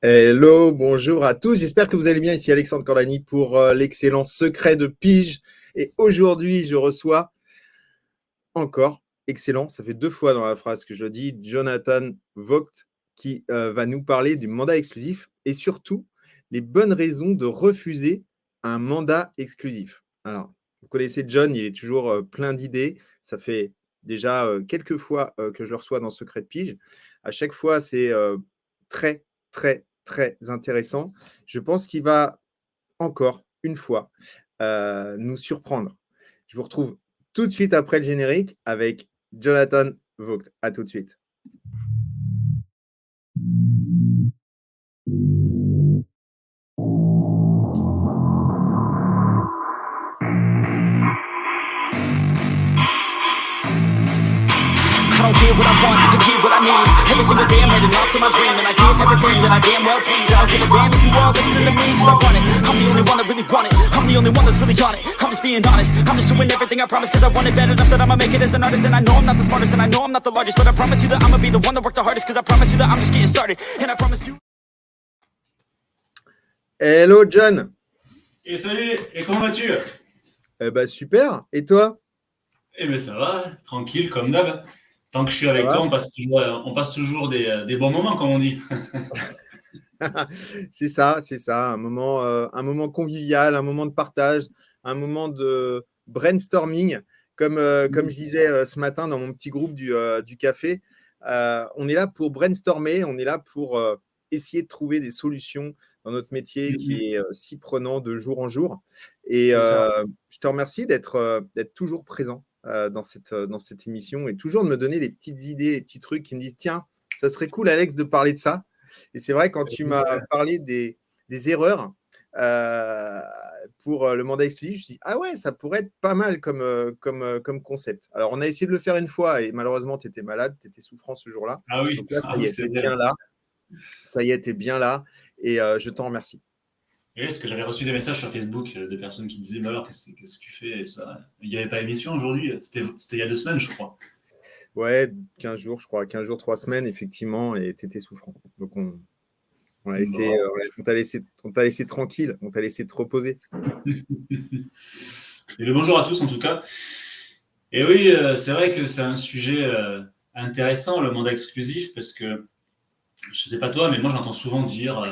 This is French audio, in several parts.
Hello, bonjour à tous. J'espère que vous allez bien. Ici Alexandre Cordani pour l'excellent secret de Pige. Et aujourd'hui, je reçois encore, excellent, ça fait 2 fois dans la phrase que je dis, Jonathan Vogt qui va nous parler du mandat exclusif et surtout les bonnes raisons de refuser un mandat exclusif. Alors, vous connaissez John, il est toujours plein d'idées. Ça fait déjà quelques fois que je le reçois dans Secret de Pige. À chaque fois, c'est très, très, très intéressant. Je pense qu'il va encore une fois nous surprendre. Je vous retrouve tout de suite après le générique avec Jonathan Vogt. À tout de suite. I don't hear what I want, I hear what I need. Every single day I'm heading off to my dream, and I get everything that I damn well please. I don't give a damn if you all listen to me, cause I want it. I'm the only one that really want it. I'm the only one that's really on it. I'm just being honest. I'm just doing everything I promise, cause I want it bad enough that I'ma make it as an artist. And I know I'm not the smartest, and I know I'm not the largest, but I promise you that I'ma be the one that worked the hardest, cause I promise you that I'm just getting started. And I promise you. Hello John. Et salut, et comment vas-tu? Super. Et toi? Eh ben ça va, hein, tranquille comme d'hab. Tant que je suis Ça avec va toi, on passe toujours des bons moments, comme on dit. C'est ça, un moment convivial, un moment de partage, un moment de brainstorming. Comme je disais ce matin dans mon petit groupe du café, on est là pour brainstormer, on est là pour essayer de trouver des solutions dans notre métier qui est si prenant de jour en jour. Et C'est ça. je te remercie d'être toujours présent dans cette émission et toujours de me donner des petites idées, des petits trucs qui me disent, tiens, ça serait cool, Alex, de parler de ça. Et c'est vrai, quand tu m'as parlé des erreurs pour le mandat exclusif, je me suis dit, ah ouais, ça pourrait être pas mal comme concept. Alors, on a essayé de le faire une fois et malheureusement, tu étais malade, tu étais souffrant ce jour-là. Ah oui, Donc là, ça ah y oui, est, c'est tu es vrai. bien là. Ça y est, tu es bien là et je t'en remercie. Et parce que j'avais reçu des messages sur Facebook de personnes qui disaient, mais alors, qu'est-ce que tu fais et ça? Il n'y avait pas émission aujourd'hui, c'était il y a 2 semaines, je crois. Ouais, 15 jours, je crois, 15 jours, 3 semaines, effectivement, et tu étais souffrant. Donc, on a laissé, Bon. on t'a laissé tranquille, on t'a laissé te reposer. Et le bonjour à tous, en tout cas. Et oui, c'est vrai que c'est un sujet intéressant, le mandat exclusif, parce que je sais pas toi, mais moi j'entends souvent dire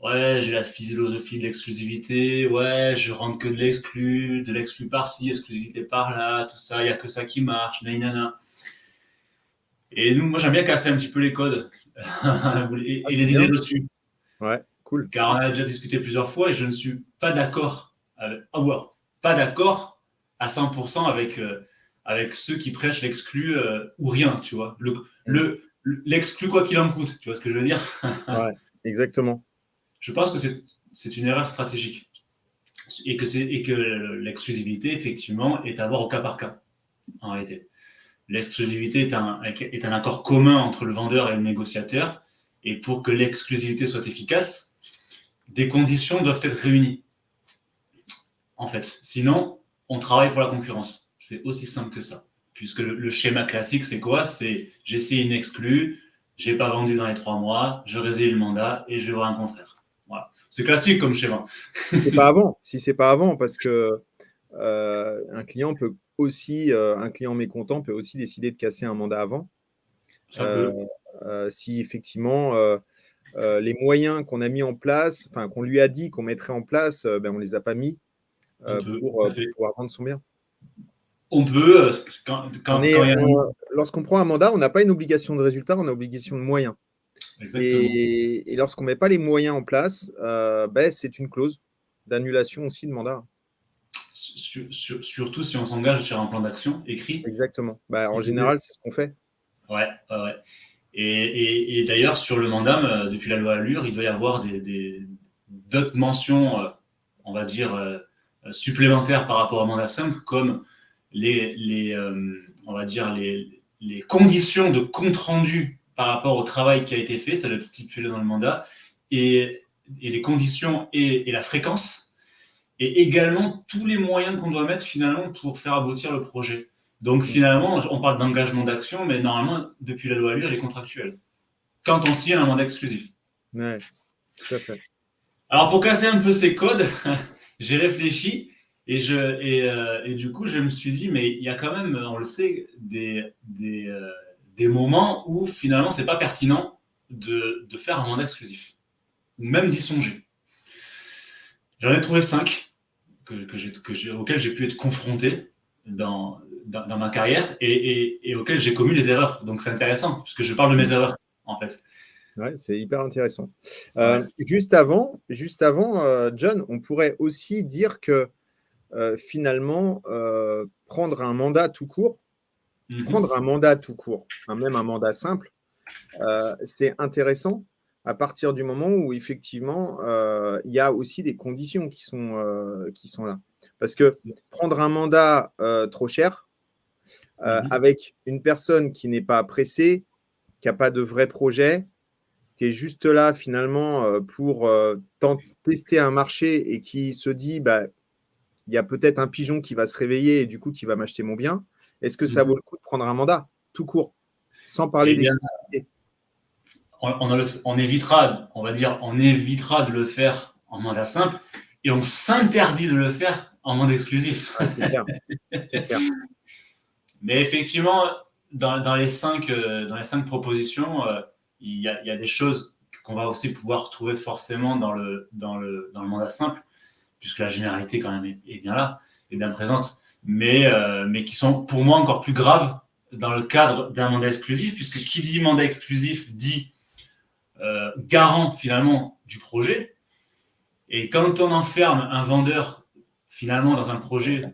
ouais, j'ai la philosophie de l'exclusivité, ouais, je rentre que de l'exclu par-ci, exclusivité par-là, tout ça, il y a que ça qui marche, nanana. Et nous, moi j'aime bien casser un petit peu les codes et C'est les bien. idées reçues, Ouais, cool. car on a déjà discuté plusieurs fois et je ne suis pas d'accord, pas d'accord à 100% avec ceux qui prêchent l'exclu ou rien, tu vois. L'exclu quoi qu'il en coûte, tu vois ce que je veux dire? Ouais, exactement. Je pense que c'est une erreur stratégique et que l'exclusivité, effectivement, est à voir au cas par cas, en réalité. L'exclusivité est un accord commun entre le vendeur et le négociateur, et pour que l'exclusivité soit efficace, des conditions doivent être réunies, en fait. Sinon, on travaille pour la concurrence. C'est aussi simple que ça. Puisque le schéma classique, c'est quoi? C'est j'ai essayé une exclue, j'ai pas vendu dans les 3 mois, je résilie le mandat et je vais voir un confrère. Voilà. C'est classique comme schéma. Si c'est pas avant, si c'est pas avant, parce que un client peut aussi, un client mécontent peut aussi décider de casser un mandat avant. Ça Euh, peut. Si effectivement les moyens qu'on a mis en place, enfin qu'on lui a dit qu'on mettrait en place, ben, on les a pas mis On peut, tout à pour fait. pouvoir vendre son bien. On peut, quand il y a Lorsqu'on prend un mandat, on n'a pas une obligation de résultat, on a une obligation de moyens. exactement. Et lorsqu'on ne met pas les moyens en place, ben, c'est une clause d'annulation aussi de mandat. Surtout si on s'engage sur un plan d'action écrit. Exactement. Bah, en qui général, c'est ce qu'on fait. Ouais, ouais, ouais. Et d'ailleurs, sur le Mandam, depuis la loi Allure, il doit y avoir d'autres mentions, on va dire, supplémentaires par rapport au mandat simple, comme on va dire, les conditions de compte rendu par rapport au travail qui a été fait, ça doit être stipulé dans le mandat, et les conditions et la fréquence, et également tous les moyens qu'on doit mettre finalement pour faire aboutir le projet. Donc finalement, on parle d'engagement d'action, mais normalement, depuis la loi Allure, elle est contractuelle. Quand on signe un mandat exclusif. Ouais. Tout à fait. Alors, pour casser un peu ces codes, j'ai réfléchi et du coup, je me suis dit, mais il y a quand même, on le sait, des moments où finalement, c'est pas pertinent de faire un mandat exclusif ou même d'y songer. J'en ai trouvé 5 auxquels j'ai pu être confronté dans ma carrière et auxquels j'ai commis des erreurs. Donc, c'est intéressant puisque je parle de mes erreurs, en fait. Ouais, c'est hyper intéressant. Ouais. Juste avant, John, on pourrait aussi dire que finalement, prendre un mandat tout court, même un mandat simple, c'est intéressant à partir du moment où effectivement, il y a aussi des conditions qui sont là. Parce que prendre un mandat trop cher, avec une personne qui n'est pas pressée, qui n'a pas de vrai projet, qui est juste là finalement pour tester un marché et qui se dit, bah, il y a peut-être un pigeon qui va se réveiller et du coup qui va m'acheter mon bien. Est-ce que ça vaut le coup de prendre un mandat tout court, sans parler d'exclusivité? On évitera, on va dire, on évitera de le faire en mandat simple et on s'interdit de le faire en mandat exclusif. Ouais, c'est clair. C'est clair. Mais effectivement, dans les 5 propositions, il y a des choses qu'on va aussi pouvoir trouver forcément dans le mandat simple, puisque la généralité quand même est bien là, est bien présente, mais qui sont pour moi encore plus graves dans le cadre d'un mandat exclusif, puisque qui dit mandat exclusif dit garant finalement du projet. Et quand on enferme un vendeur finalement dans un projet,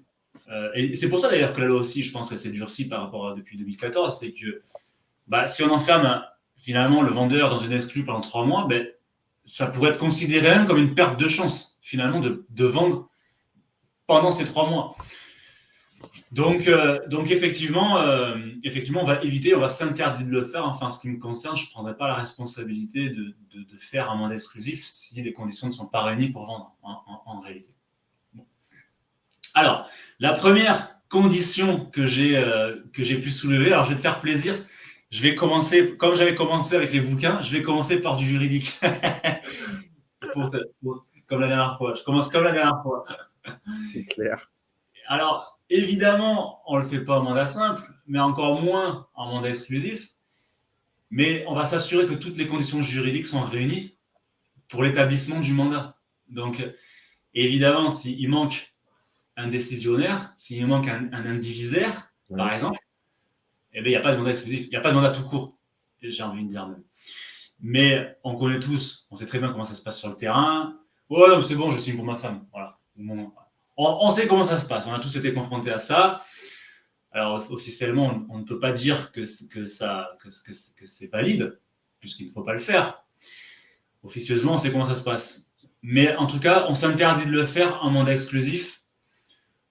et c'est pour ça d'ailleurs que la loi aussi, je pense qu'elle s'est durcie par rapport à depuis 2014, c'est que si on enferme finalement le vendeur dans une exclue pendant 3 mois, ça pourrait être considéré même comme une perte de chance finalement de vendre pendant ces 3 mois. Donc effectivement, on va éviter, on va s'interdire de le faire. Enfin, en ce qui me concerne, je ne prendrai pas la responsabilité de faire un mandat exclusif si les conditions ne sont pas réunies pour vendre en réalité. Bon. Alors, la première condition que j'ai pu soulever, alors je vais te faire plaisir, je vais commencer, comme j'avais commencé avec les bouquins, je vais commencer par du juridique. Comme la dernière fois. Je commence comme la dernière fois. C'est clair. Alors, évidemment, on ne le fait pas en mandat simple, mais encore moins en mandat exclusif. Mais on va s'assurer que toutes les conditions juridiques sont réunies pour l'établissement du mandat. Donc, évidemment, s'il manque un décisionnaire, s'il manque un indivisaire, par exemple, il n'y a pas de mandat exclusif, il n'y a pas de mandat tout court, j'ai envie de dire même. Mais on connaît tous, on sait très bien comment ça se passe sur le terrain. Oh non, c'est bon, je signe pour ma femme. Voilà. On sait comment ça se passe, on a tous été confrontés à ça. Alors, officiellement, on ne peut pas dire que c'est valide, puisqu'il ne faut pas le faire. Officieusement, on sait comment ça se passe. Mais en tout cas, on s'interdit de le faire en mandat exclusif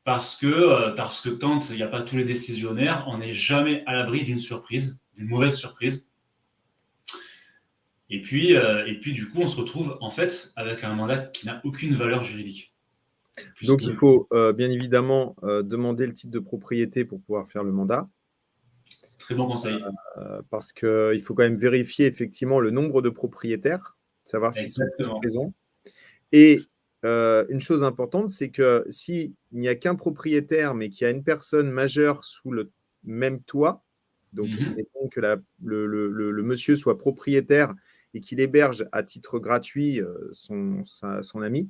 parce que quand il n'y a pas tous les décisionnaires, on n'est jamais à l'abri d'une surprise, d'une mauvaise surprise. Et puis, du coup, on se retrouve en fait avec un mandat qui n'a aucune valeur juridique. Donc, il faut bien évidemment demander le titre de propriété pour pouvoir faire le mandat. Très bon conseil. Parce qu'il faut quand même vérifier effectivement le nombre de propriétaires, savoir s'ils sont tous présents. Et une chose importante, c'est que s'il n'y a qu'un propriétaire, mais qu'il y a une personne majeure sous le même toit, donc mettons que le monsieur soit propriétaire et qu'il héberge à titre gratuit son ami,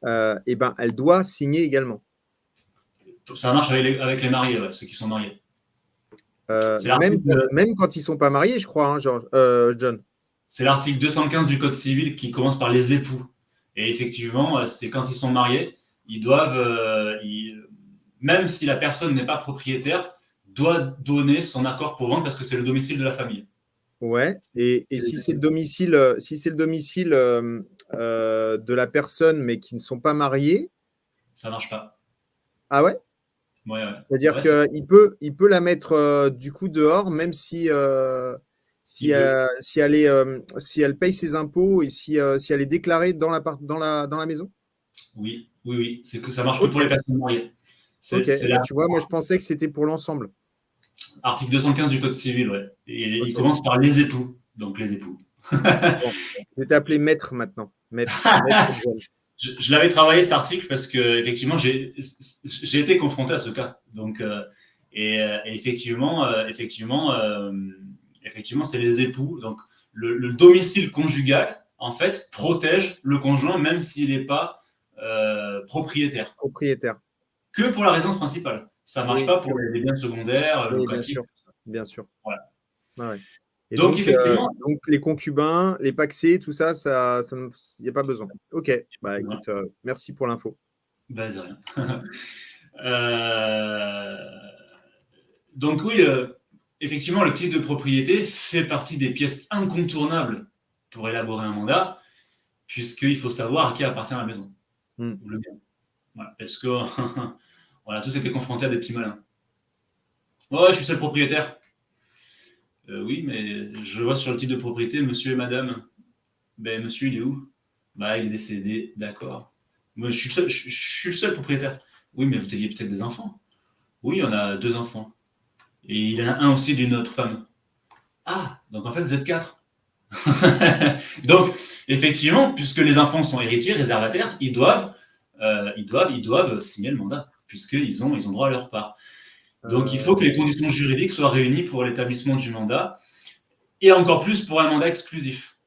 elle doit signer également. Ça marche avec les mariés, ouais, ceux qui sont mariés. Même quand ils ne sont pas mariés, je crois, John. C'est l'article 215 du Code civil qui commence par les époux. Et effectivement, c'est quand ils sont mariés, ils doivent, même si la personne n'est pas propriétaire, doit donner son accord pour vendre parce que c'est le domicile de la famille. Ouais, et si c'est le domicile, de la personne, mais qui ne sont pas mariés, ça ne marche pas. Ah ouais? Ouais. C'est-à-dire qu'il peut la mettre du coup dehors, même si elle paye ses impôts et si elle est déclarée dans la maison? Oui. C'est que ça marche que pour les personnes mariées. Tu vois, moi je pensais que c'était pour l'ensemble. Article 215 du Code civil, ouais. Et il commence par les époux. Donc les époux. Bon, je vais t'appeler Maître maintenant. Maître John. Je l'avais travaillé cet article parce que effectivement j'ai été confronté à ce cas. Donc et effectivement, c'est les époux. Donc le domicile conjugal en fait protège le conjoint même s'il n'est pas propriétaire. Propriétaire. Que pour la résidence principale. Ça marche Oui, pas pour les biens secondaires, oui, locatifs. bien sûr. Voilà. Ah ouais. Et Donc, donc, effectivement. donc, les concubins, les pacsés, tout ça, il n'y a pas besoin. Ok, bah écoute, merci pour l'info. Bah, de rien. Donc oui, effectivement, le titre de propriété fait partie des pièces incontournables pour élaborer un mandat, puisqu'il faut savoir à qui appartient la maison ou le bien. Voilà, parce que on a tous été confrontés à des petits malins. Ouais, je suis seul propriétaire. Oui, mais je vois sur le titre de propriété monsieur et madame. Ben, monsieur, il est où? Bah, il est décédé, d'accord. Moi, je suis le seul propriétaire. Oui, mais vous aviez peut-être des enfants. Oui, on a 2 enfants. Et il a un aussi d'une autre femme. Ah, donc en fait, vous êtes 4. Donc, effectivement, puisque les enfants sont héritiers, réservataires, ils doivent signer le mandat, puisqu'ils ont droit à leur part. Donc, il faut que les conditions juridiques soient réunies pour l'établissement du mandat, et encore plus pour un mandat exclusif.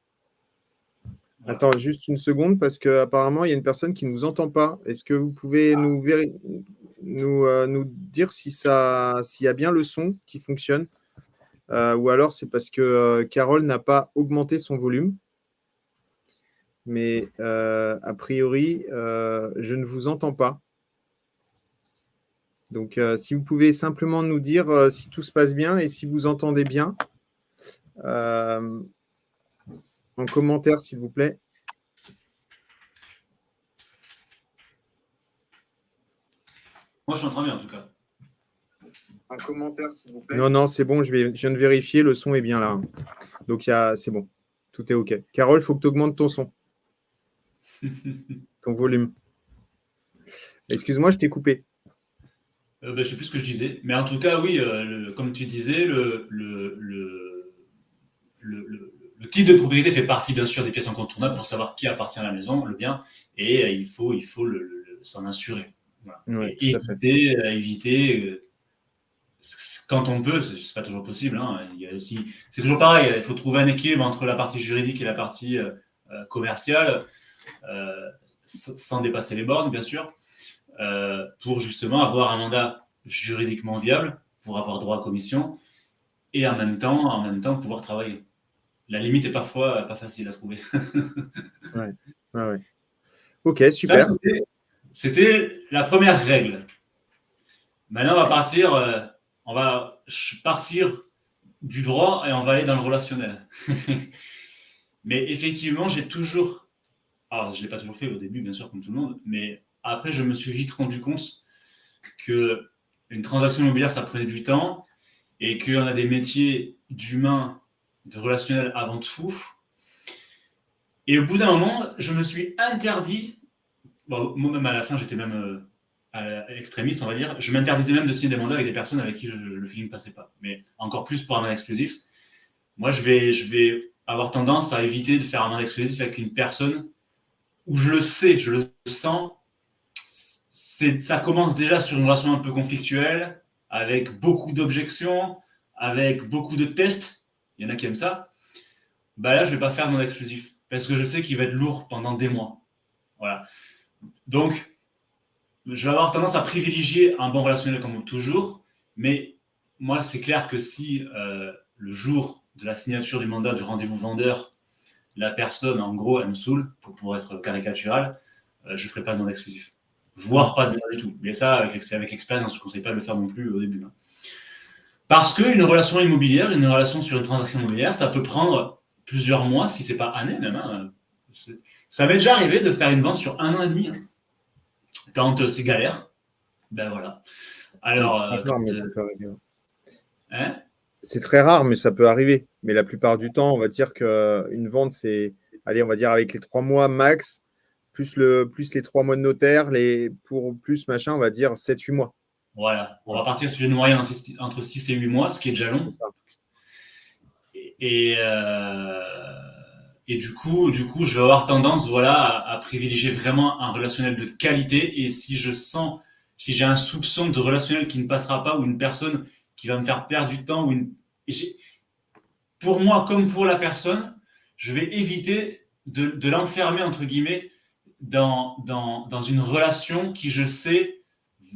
Voilà. Attends, juste une seconde, parce qu'apparemment, il y a une personne qui ne nous entend pas. Est-ce que vous pouvez nous dire s'il y a bien le son qui fonctionne ou alors c'est parce que Carole n'a pas augmenté son volume. Mais a priori, je ne vous entends pas. Donc, si vous pouvez simplement nous dire si tout se passe bien et si vous entendez bien, en commentaire, s'il vous plaît. Moi, je t'entends bien, en tout cas. Un commentaire, s'il vous plaît. Non, c'est bon, je viens de vérifier, le son est bien là. Donc, c'est bon, tout est OK. Carole, il faut que tu augmentes ton son, ton volume. Excuse-moi, je t'ai coupé. Je ne sais plus ce que je disais. Mais en tout cas, oui, comme tu disais, le titre de propriété fait partie, bien sûr, des pièces incontournables pour savoir qui appartient à la maison, le bien, et il faut s'en assurer. Voilà. Ouais, et éviter quand on peut, c'est pas toujours possible. Hein, c'est toujours pareil. Il faut trouver un équilibre entre la partie juridique et la partie commerciale, sans dépasser les bornes, bien sûr, pour justement avoir un mandat juridiquement viable, pour avoir droit à commission, et en même temps pouvoir travailler. La limite est parfois pas facile à trouver. Ouais. Ok, super. Ça, c'était la première règle. Maintenant, on va partir du droit et on va aller dans le relationnel. Mais effectivement, alors je ne l'ai pas toujours fait au début, bien sûr, comme tout le monde, mais après, je me suis vite rendu compte que une transaction immobilière, ça prenait du temps et qu'on a des métiers d'humain, de relationnel avant tout. Et au bout d'un moment, je me suis interdit, moi-même à la fin, j'étais même à l'extrémiste, on va dire, je m'interdisais même de signer des mandats avec des personnes avec qui le feeling ne passait pas. Mais encore plus pour un mandat exclusif. Moi, je vais avoir tendance à éviter de faire un mandat exclusif avec une personne où je le sais, je le sens, ça commence déjà sur une relation un peu conflictuelle, avec beaucoup d'objections, avec beaucoup de tests. Il y en a qui aiment ça. Bah là, je ne vais pas faire de mandat exclusif parce que je sais qu'il va être lourd pendant des mois. Voilà. Donc, je vais avoir tendance à privilégier un bon relationnel comme toujours, mais moi, c'est clair que si le jour de la signature du mandat du rendez-vous vendeur, la personne, en gros, elle me saoule, pour être caricatural, je ne ferai pas de mandat exclusif. Voire pas de mandat du tout. Mais ça, avec expérience, je ne conseille pas de le faire non plus au début. Hein. Parce qu'une relation immobilière, une relation sur une transaction immobilière, ça peut prendre plusieurs mois, si ce n'est pas années même. Hein. Ça m'est déjà arrivé de faire une vente sur 1 an et demi. Hein. Quand c'est galère, ben voilà. Alors, c'est très rare, mais ça peut arriver. Hein, c'est très rare, mais ça peut arriver. Mais la plupart du temps, on va dire qu'une vente, c'est, allez, on va dire avec les 3 mois max, plus les 3 mois de notaire, pour plus machin, on va dire 7-8 mois. Voilà, on va partir sur une moyenne entre 6 et 8 mois, ce qui est déjà long. Et Et du coup, je vais avoir tendance, voilà, à privilégier vraiment un relationnel de qualité. Et si j'ai un soupçon de relationnel qui ne passera pas, ou une personne qui va me faire perdre du temps, pour moi comme pour la personne, je vais éviter de l'enfermer, entre guillemets, dans une relation qui, je sais,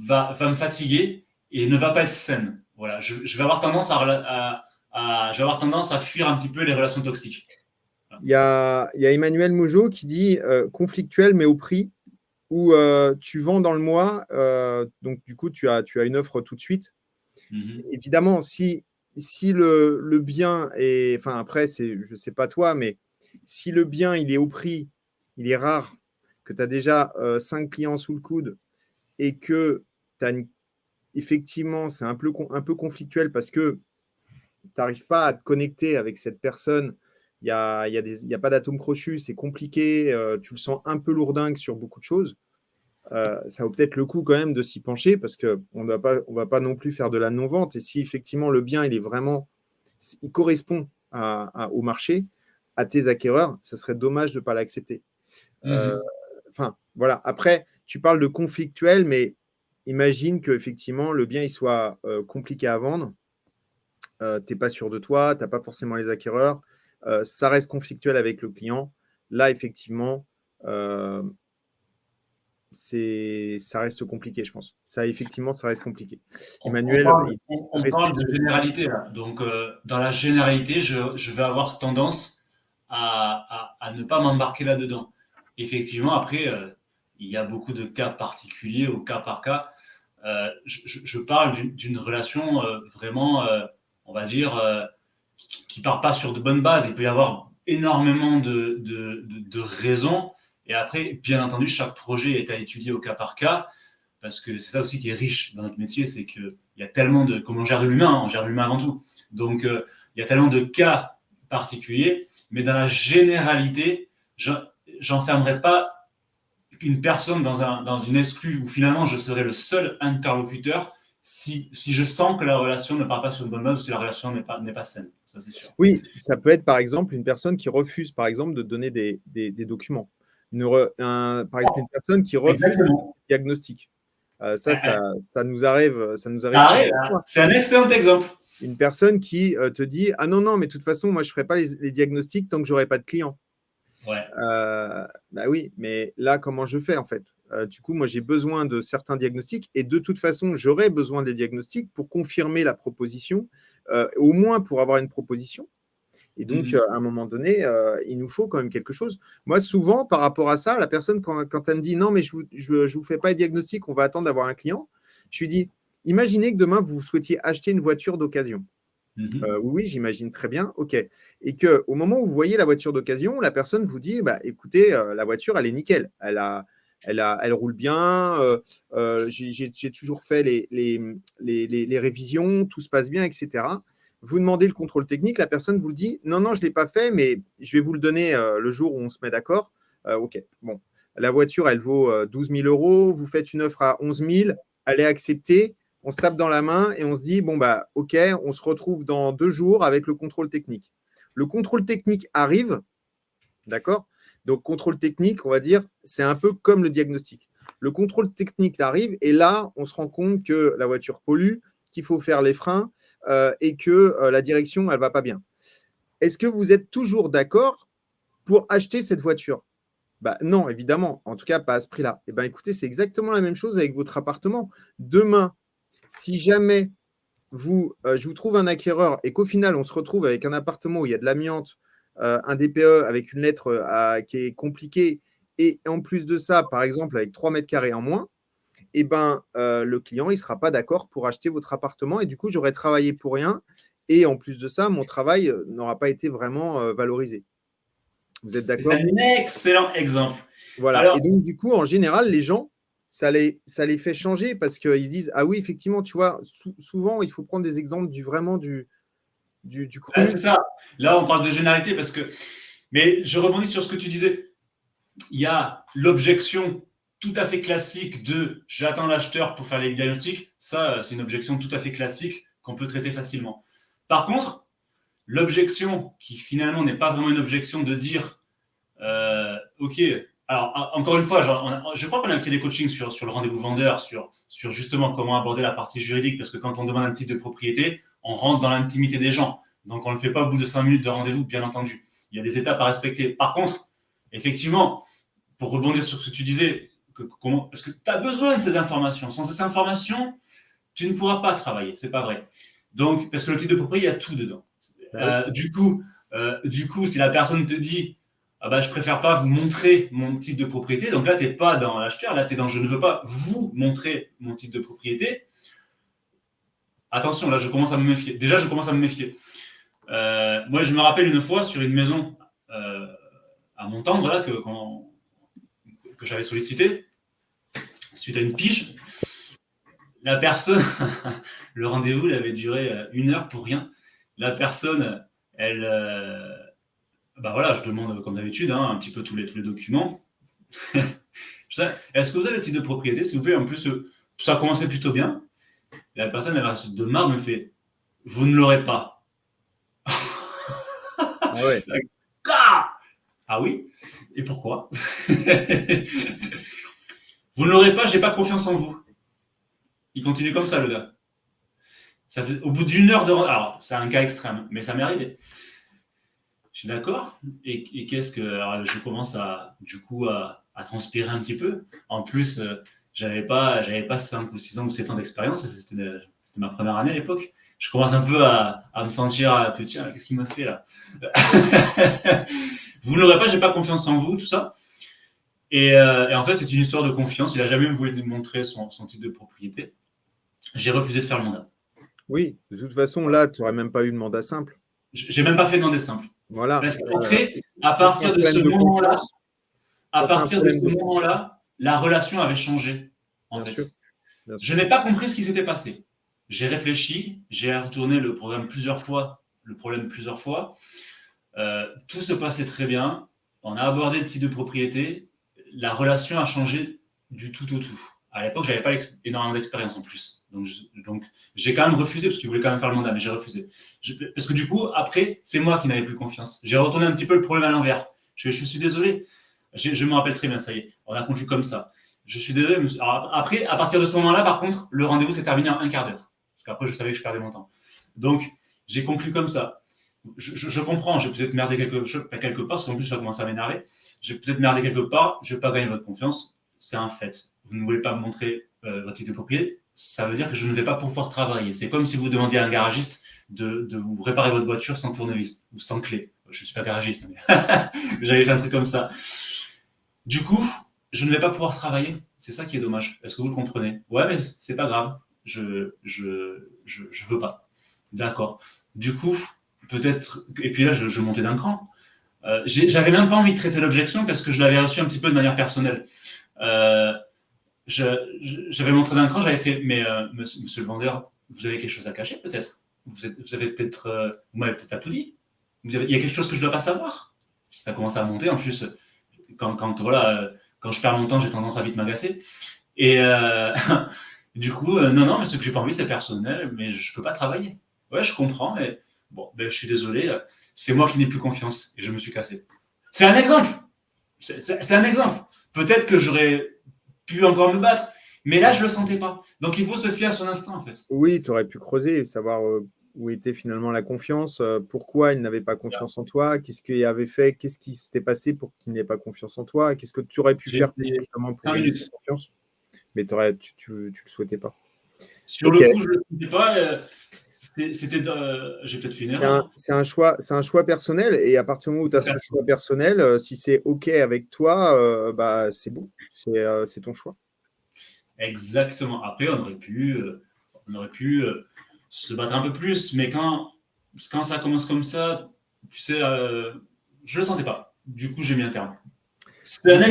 va me fatiguer et ne va pas être saine. Voilà, je vais avoir tendance je vais avoir tendance à fuir un petit peu les relations toxiques. Il y a Emmanuel Mougeot qui dit conflictuel mais au prix où tu vends dans le mois, donc du coup tu as une offre tout de suite. Évidemment, si le bien est, enfin après, je ne sais pas toi, mais si le bien il est au prix, il est rare, que tu as déjà 5 clients sous le coude et que effectivement c'est un peu conflictuel parce que tu n'arrives pas à te connecter avec cette personne, il n'y a pas d'atome crochu, c'est compliqué, tu le sens un peu lourdingue sur beaucoup de choses. Ça vaut peut-être le coup quand même de s'y pencher parce qu'on ne va pas non plus faire de la non-vente. Et si effectivement le bien, il correspond au marché, à tes acquéreurs, ça serait dommage de ne pas l'accepter. Enfin, voilà. Après, tu parles de conflictuel, mais imagine qu'effectivement le bien il soit compliqué à vendre. Tu n'es pas sûr de toi, tu n'as pas forcément les acquéreurs. Ça reste conflictuel avec le client. Là, effectivement, ça reste compliqué, je pense. Ça reste compliqué. Emmanuel, on parle de généralité là. Donc, dans la généralité, je vais avoir tendance à ne pas m'embarquer là-dedans. Effectivement, après, il y a beaucoup de cas particuliers au cas par cas. Je parle d'une relation vraiment, on va dire, qui part pas sur de bonnes bases. Il peut y avoir énormément de raisons. Et après, bien entendu, chaque projet est à étudier au cas par cas, parce que c'est ça aussi qui est riche dans notre métier, c'est qu'il y a tellement de... Comme on gère de l'humain, on gère de l'humain avant tout. Donc, il y a tellement de cas particuliers, mais dans la généralité, j'enfermerai pas une personne dans une exclue où finalement je serai le seul interlocuteur si je sens que la relation ne part pas sur une bonne base ou si la relation n'est pas saine. Ça, c'est sûr. Oui, ça peut être par exemple une personne qui refuse, par exemple, de donner des documents. Par exemple, une personne qui refuse un diagnostic. Ça nous arrive. C'est un excellent exemple. Une personne qui te dit ah non, mais de toute façon, moi je ne ferai pas les diagnostics tant que je n'aurai pas de clients. Ouais. Bah oui, mais là, comment je fais en fait du coup, moi j'ai besoin de certains diagnostics et de toute façon, j'aurai besoin des diagnostics pour confirmer la proposition, au moins pour avoir une proposition. Et donc, à un moment donné, il nous faut quand même quelque chose. Moi, souvent, par rapport à ça, la personne, quand elle me dit non, mais je ne vous fais pas les diagnostics, on va attendre d'avoir un client, je lui dis imaginez que demain, vous souhaitiez acheter une voiture d'occasion. Oui, j'imagine très bien. OK. Et qu'au moment où vous voyez la voiture d'occasion, la personne vous dit bah, écoutez, la voiture, elle est nickel. Elle roule bien. J'ai toujours fait les révisions, tout se passe bien, etc. Vous demandez le contrôle technique, la personne vous le dit non, je ne l'ai pas fait, mais je vais vous le donner le jour où on se met d'accord. OK. Bon. La voiture, elle vaut 12 000 €. Vous faites une offre à 11 000. Elle est acceptée. On se tape dans la main et on se dit bon, bah, OK, on se retrouve dans 2 jours avec le contrôle technique. Le contrôle technique arrive. D'accord ? Donc, contrôle technique, on va dire, c'est un peu comme le diagnostic. Le contrôle technique arrive et là, on se rend compte que la voiture pollue, qu'il faut faire les freins et que la direction, elle ne va pas bien. Est-ce que vous êtes toujours d'accord pour acheter cette voiture ? Bah, non, évidemment. En tout cas, pas à ce prix-là. Eh bien, écoutez, c'est exactement la même chose avec votre appartement. Demain, si jamais je vous trouve un acquéreur et qu'au final, on se retrouve avec un appartement où il y a de l'amiante, un DPE avec une lettre qui est compliquée et en plus de ça, par exemple, avec 3 mètres carrés en moins, eh ben, le client, il ne sera pas d'accord pour acheter votre appartement et du coup, j'aurais travaillé pour rien et en plus de ça, mon travail n'aura pas été vraiment valorisé. Vous êtes d'accord ? C'est un excellent exemple. Voilà. Alors, et donc, du coup, en général, les gens, ça les fait changer parce qu'ils se disent ah oui, effectivement, tu vois, souvent, il faut prendre des exemples du cru. c'est ça. Là, on parle de généralité parce que. Mais je rebondis sur ce que tu disais. Il y a l'objection tout à fait classique de j'attends l'acheteur pour faire les diagnostics. Ça, c'est une objection tout à fait classique qu'on peut traiter facilement. Par contre, l'objection, qui finalement n'est pas vraiment une objection, de dire ok, alors encore une fois, je crois qu'on a fait des coachings sur le rendez-vous vendeur, sur justement comment aborder la partie juridique, parce que quand on demande un titre de propriété, on rentre dans l'intimité des gens. Donc on ne le fait pas au bout de 5 minutes de rendez-vous, bien entendu. Il y a des étapes à respecter. Par contre, effectivement, pour rebondir sur ce que tu disais, parce que tu as besoin de ces informations. Sans ces informations, tu ne pourras pas travailler. C'est pas vrai. Donc, parce que le titre de propriété, il y a tout dedans. Du coup, si la personne te dit ah bah, je préfère pas vous montrer mon titre de propriété, donc là, tu n'es pas dans l'acheteur, là, tu es dans je ne veux pas vous montrer mon titre de propriété. Attention, là, je commence à me méfier. Déjà, je commence à me méfier. Moi, je me rappelle une fois sur une maison à Montendre, là, que j'avais sollicité, suite à une pige. La personne, le rendez-vous, il avait duré 1 heure pour rien. La personne, elle, bah voilà, je demande comme d'habitude un petit peu tous les documents. Est-ce que vous avez le titre de propriété, s'il vous plaît? En plus, ça commençait plutôt bien. Et la personne, elle reste de marre, me fait vous ne l'aurez pas. Ah ouais. Ah oui? Et pourquoi? Vous ne l'aurez pas, j'ai pas confiance en vous. Il continue comme ça, le gars. Au bout d'1 heure de... Alors, c'est un cas extrême, mais ça m'est arrivé. Je suis d'accord. Et qu'est-ce que... Alors, je commence à transpirer un petit peu. En plus, j'avais pas 5 ou 6 ans ou 7 ans d'expérience. C'était ma première année à l'époque. Je commence un peu à me sentir petit. Qu'est-ce qu'il m'a fait là? Vous ne l'aurez pas, j'ai pas confiance en vous, tout ça. Et en fait, c'est une histoire de confiance. Il a jamais voulu me montrer son titre de propriété. J'ai refusé de faire le mandat. Oui, de toute façon, là, tu n'aurais même pas eu de mandat simple. J'ai même pas fait de mandat simple. Voilà. Parce qu'après, à partir de ce moment-là, la relation avait changé. En fait. Bien sûr. Je n'ai pas compris ce qui s'était passé. J'ai réfléchi, j'ai retourné le problème plusieurs fois. Tout se passait très bien. On a abordé le titre de propriété. La relation a changé du tout au tout. À l'époque, je n'avais pas énormément d'expérience en plus. Donc, j'ai quand même refusé parce qu'il voulait quand même faire le mandat, mais j'ai refusé. Parce que du coup, après, c'est moi qui n'avais plus confiance. J'ai retourné un petit peu le problème à l'envers. Je suis désolé. Je me rappelle très bien, ça y est. On a conclu comme ça. Je suis désolé. Alors, après, à partir de ce moment-là, par contre, le rendez-vous s'est terminé en 1/4 d'heure. Parce qu'après, je savais que je perdais mon temps. Donc, j'ai conclu comme ça. Je comprends, j'ai peut-être merdé quelque part, parce qu'en plus, ça commence à m'énerver. J'ai peut-être merdé quelque part, je ne vais pas gagner votre confiance. C'est un fait. Vous ne voulez pas me montrer votre titre de propriété, ça veut dire que je ne vais pas pouvoir travailler. C'est comme si vous demandiez à un garagiste de vous réparer votre voiture sans tournevis ou sans clé. Je ne suis pas garagiste, mais j'avais fait un truc comme ça. Du coup, je ne vais pas pouvoir travailler. C'est ça qui est dommage. Est-ce que vous le comprenez? Ouais, mais c'est pas grave. Je veux pas. D'accord. Du coup, peut-être. Et puis là, je montais d'un cran. J'avais même pas envie de traiter l'objection parce que je l'avais reçu un petit peu de manière personnelle. J'avais montré d'un cran, j'avais fait, mais monsieur le vendeur, vous avez quelque chose à cacher peut-être? Vous m'avez peut-être pas tout dit. Il y a quelque chose que je dois pas savoir. Ça commence à monter. En plus, quand je perds mon temps, j'ai tendance à vite m'agacer. Et du coup, non, mais ce que j'ai pas envie, c'est personnel, mais je peux pas travailler. Ouais, je comprends, mais bon, je suis désolé. C'est moi qui n'ai plus confiance et je me suis cassé. C'est un exemple. C'est un exemple. Peut-être que j'aurais pu encore me battre, mais là, je le sentais pas. Donc, il faut se fier à son instinct, en fait. Oui, tu aurais pu creuser, savoir où était finalement la confiance, pourquoi il n'avait pas confiance en toi, qu'est-ce qu'il avait fait, qu'est-ce qui s'était passé pour qu'il n'ait pas confiance en toi, qu'est-ce que tu aurais pu faire justement pour gagner cette confiance, mais tu le souhaitais pas. Sur le coup, je le sentais pas. J'ai peut-être fait une erreur. C'est un choix personnel, et à partir du moment où tu as ce choix personnel, si c'est OK avec toi, c'est bon, c'est ton choix. Exactement. Après, on aurait pu se battre un peu plus, mais quand ça commence comme ça, tu sais, je le sentais pas. Du coup, j'ai mis un terme. C'est un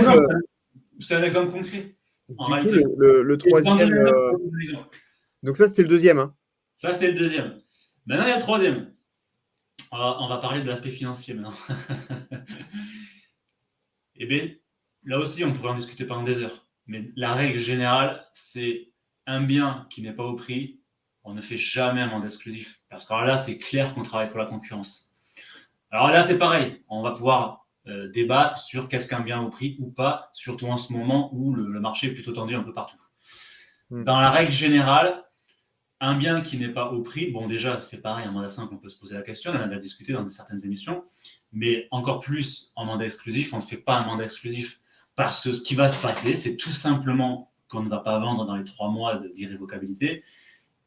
exemple concret. Du coup, le troisième. Donc ça, c'était le deuxième. Hein. Ça, c'est le deuxième. Maintenant, il y a le troisième. On va parler de l'aspect financier maintenant. Eh bien, là aussi, on pourrait en discuter pendant des heures. Mais la règle générale, c'est un bien qui n'est pas au prix, on ne fait jamais un mandat exclusif. Parce que là, c'est clair qu'on travaille pour la concurrence. Alors là, c'est pareil. On va pouvoir débattre sur qu'est-ce qu'un bien au prix ou pas, surtout en ce moment où le marché est plutôt tendu un peu partout. Dans la règle générale, un bien qui n'est pas au prix, bon déjà, c'est pareil, un mandat simple, on peut se poser la question, on en a déjà discuté dans certaines émissions, mais encore plus en mandat exclusif, on ne fait pas un mandat exclusif parce que ce qui va se passer, c'est tout simplement qu'on ne va pas vendre dans les 3 mois d'irrévocabilité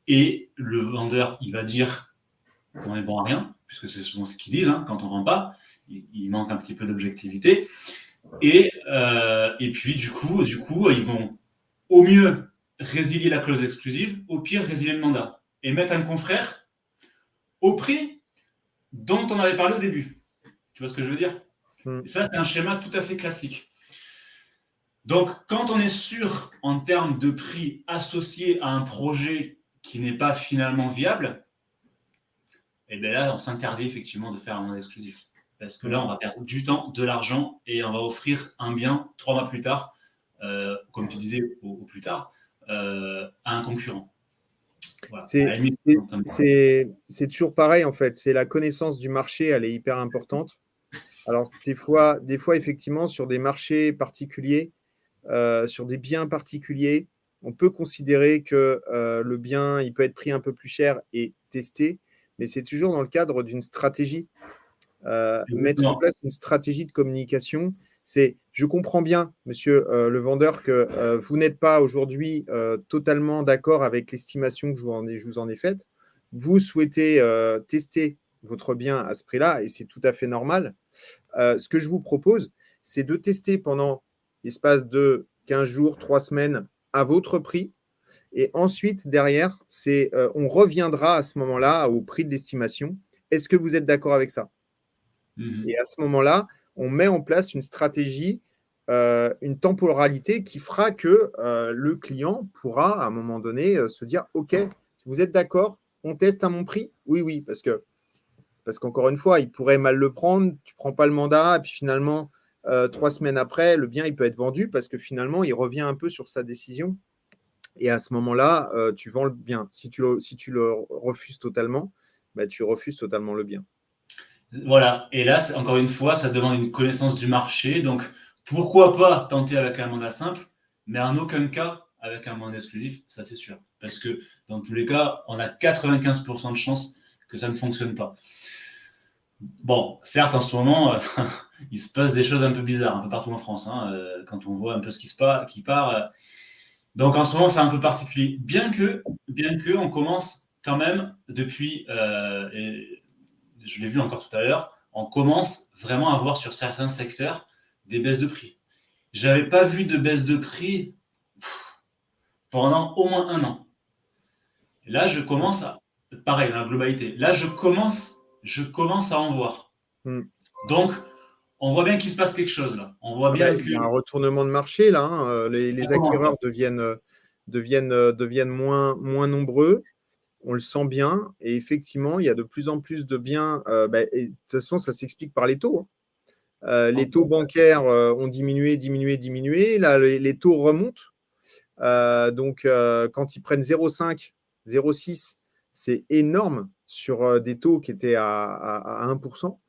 et le vendeur, il va dire qu'on est bon à rien, puisque c'est souvent ce qu'ils disent, hein, quand on ne vend pas, il manque un petit peu d'objectivité. Et puis, du coup, ils vont au mieux résilier la clause exclusive, au pire, résilier le mandat. Et mettre un confrère au prix dont on avait parlé au début. Tu vois ce que je veux dire ? Et ça, c'est un schéma tout à fait classique. Donc, quand on est sûr en termes de prix associé à un projet qui n'est pas finalement viable, et bien là, on s'interdit effectivement de faire un mandat exclusif. Parce que là, on va perdre du temps, de l'argent, et on va offrir un bien 3 mois plus tard, comme tu disais, au plus tard, à un concurrent. Voilà. C'est toujours pareil, en fait. C'est la connaissance du marché, elle est hyper importante. Alors, des fois, effectivement, sur des marchés particuliers, sur des biens particuliers, on peut considérer que le bien, il peut être pris un peu plus cher et testé, mais c'est toujours dans le cadre d'une stratégie. Mettre en place une stratégie de communication, je comprends bien, monsieur le vendeur, que vous n'êtes pas aujourd'hui totalement d'accord avec l'estimation que je vous en ai faite. Vous souhaitez tester votre bien à ce prix-là, et c'est tout à fait normal. Ce que je vous propose, c'est de tester pendant l'espace de 15 jours, 3 semaines à votre prix. Et ensuite, derrière, on reviendra à ce moment-là au prix de l'estimation. Est-ce que vous êtes d'accord avec ça ? Et à ce moment-là, on met en place une stratégie, une temporalité qui fera que le client pourra, à un moment donné, se dire « Ok, vous êtes d'accord, on teste à mon prix ?» Oui, parce qu'encore une fois, il pourrait mal le prendre, tu ne prends pas le mandat, et puis finalement, 3 semaines après, le bien il peut être vendu parce que finalement, il revient un peu sur sa décision. Et à ce moment-là, tu vends le bien. Si tu le refuses totalement, bah, tu refuses totalement le bien. Voilà. Et là, encore une fois, ça demande une connaissance du marché. Donc, pourquoi pas tenter avec un mandat simple, mais en aucun cas avec un mandat exclusif, ça c'est sûr. Parce que dans tous les cas, on a 95% de chances que ça ne fonctionne pas. Bon, certes, en ce moment, il se passe des choses un peu bizarres, un peu partout en France, hein, quand on voit un peu ce qui part. Donc, en ce moment, c'est un peu particulier. Bien que on commence quand même depuis, et je l'ai vu encore tout à l'heure, on commence vraiment à voir sur certains secteurs des baisses de prix. Je n'avais pas vu de baisse de prix pendant au moins 1 an. Et là, je commence à... Pareil, dans la globalité. Là, je commence à en voir. Donc, on voit bien qu'il se passe quelque chose là. On voit bien il y a un retournement de marché là. Hein. Les acquéreurs deviennent moins nombreux. On le sent bien. Et effectivement, il y a de plus en plus de biens. Et de toute façon, ça s'explique par les taux. Les taux bancaires ont diminué. Là, les taux remontent. Donc, quand ils prennent 0,5, 0,6, c'est énorme sur des taux qui étaient à 1%.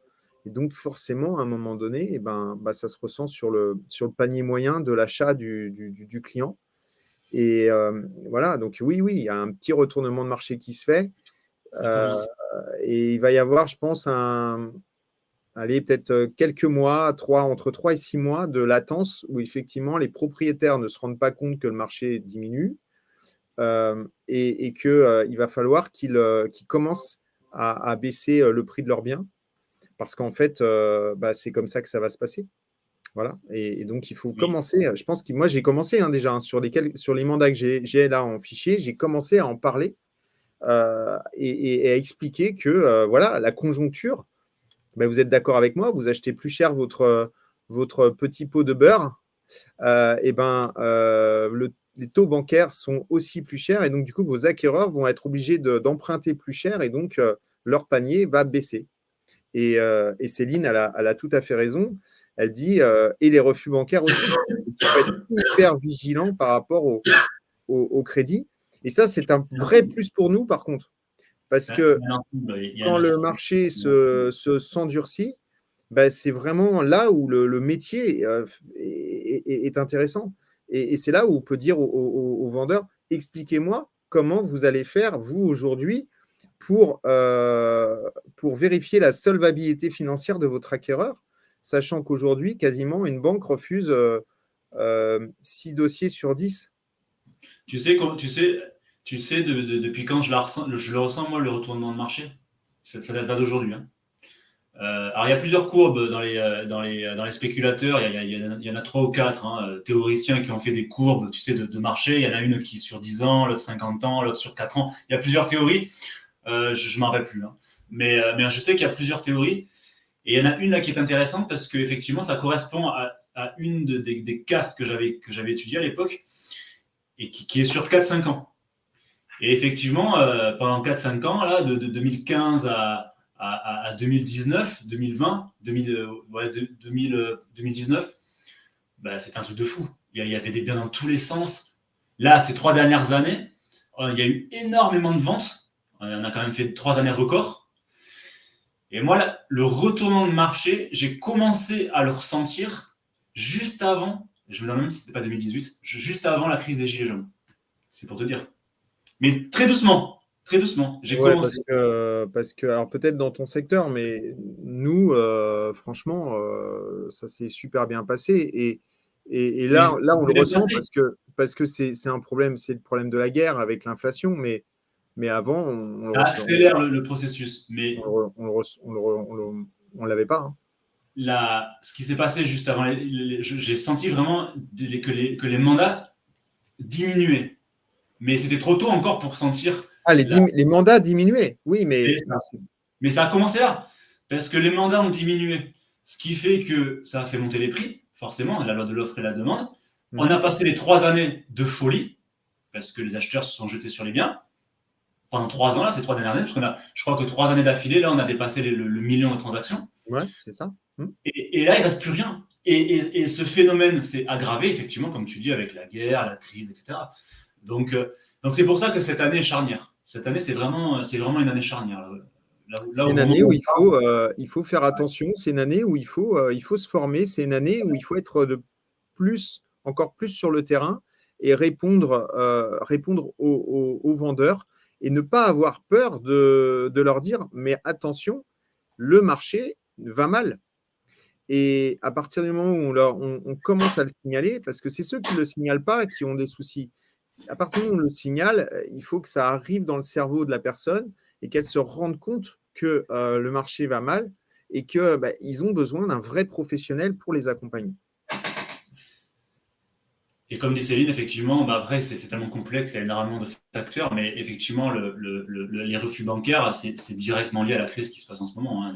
Et donc, forcément, à un moment donné, ça se ressent sur le panier moyen de l'achat du client. Et voilà, donc oui, il y a un petit retournement de marché qui se fait. Et il va y avoir, je pense, peut-être quelques mois, entre 3 et 6 mois de latence où effectivement les propriétaires ne se rendent pas compte que le marché diminue et qu'il va falloir qu'ils commencent à baisser le prix de leurs biens parce qu'en fait, c'est comme ça que ça va se passer. Voilà. Et donc, il faut commencer. Je pense que moi, j'ai commencé déjà sur les mandats que j'ai là en fichier, j'ai commencé à en parler et à expliquer que voilà, la conjoncture, vous êtes d'accord avec moi, vous achetez plus cher votre petit pot de beurre, les taux bancaires sont aussi plus chers et donc du coup vos acquéreurs vont être obligés d'emprunter plus cher et donc leur panier va baisser. Et Céline, elle a tout à fait raison. Elle dit et les refus bancaires aussi. Il faut être hyper vigilant par rapport au crédit. Et ça, c'est un vrai plus pour nous, par contre. Parce que quand le marché s'endurcit, c'est vraiment là où le métier est intéressant. Et c'est là où on peut dire aux vendeurs, expliquez-moi comment vous allez faire, vous, aujourd'hui, pour vérifier la solvabilité financière de votre acquéreur, sachant qu'aujourd'hui, quasiment, une banque refuse 6 dossiers sur 10. Tu sais, depuis quand je le ressens, moi, le retournement de marché. Ça date pas d'aujourd'hui. Hein. Alors, il y a plusieurs courbes dans les spéculateurs. Il y en a 3 ou 4 théoriciens qui ont fait des courbes, tu sais, de marché. Il y en a une qui est sur 10 ans, l'autre 50 ans, l'autre sur 4 ans. Il y a plusieurs théories. Je ne m'en rappelle plus. Hein. Mais je sais qu'il y a plusieurs théories. Et il y en a une là qui est intéressante parce qu'effectivement, ça correspond à une des 4 que j'avais étudiées à l'époque et qui est sur 4-5 ans. Et effectivement, pendant 4-5 ans, là, de 2015 à 2019, 2020, 2019, c'était un truc de fou. Il y avait des biens dans tous les sens. Là, ces 3 dernières années, il y a eu énormément de ventes. On a quand même fait 3 années records. Et moi, là, le retournement de marché, j'ai commencé à le ressentir juste avant, je me demande même si ce n'était pas 2018, juste avant la crise des Gilets jaunes. C'est pour te dire. Mais très doucement. J'ai commencé. Parce que, alors peut-être dans ton secteur, mais nous, franchement, ça s'est super bien passé. Et là, on le ressent parce que c'est un problème, c'est le problème de la guerre avec l'inflation, mais avant, ça accélère le processus. Mais on l'avait pas. Hein. Ce qui s'est passé juste avant, j'ai senti vraiment que les mandats diminuaient. Mais c'était trop tôt encore pour sentir. Les mandats diminuaient, oui, mais. Mais ça a commencé là. Parce que les mandats ont diminué. Ce qui fait que ça a fait monter les prix, forcément, la loi de l'offre et la demande. On a passé les 3 années de folie, parce que les acheteurs se sont jetés sur les biens. Pendant 3 ans, là, ces 3 dernières années, parce je crois que 3 années d'affilée, là, on a dépassé le million de transactions. Ouais, c'est ça. Et là, il ne reste plus rien. Et ce phénomène s'est aggravé, effectivement, comme tu dis, avec la guerre, la crise, etc. Donc c'est pour ça que cette année est charnière. Cette année, c'est vraiment une année charnière. C'est une année où il faut faire attention. C'est une année où il faut se former. C'est une année où il faut être encore plus sur le terrain et répondre aux vendeurs et ne pas avoir peur de leur dire « mais attention, le marché va mal ». Et à partir du moment où on commence à le signaler, parce que c'est ceux qui ne le signalent pas qui ont des soucis. À partir du moment où on le signale, il faut que ça arrive dans le cerveau de la personne et qu'elle se rende compte que le marché va mal et qu'ils ont besoin d'un vrai professionnel pour les accompagner. Et comme dit Céline, effectivement, après, c'est tellement complexe, il y a énormément de facteurs, mais effectivement, les refus bancaires, c'est directement lié à la crise qui se passe en ce moment. Hein.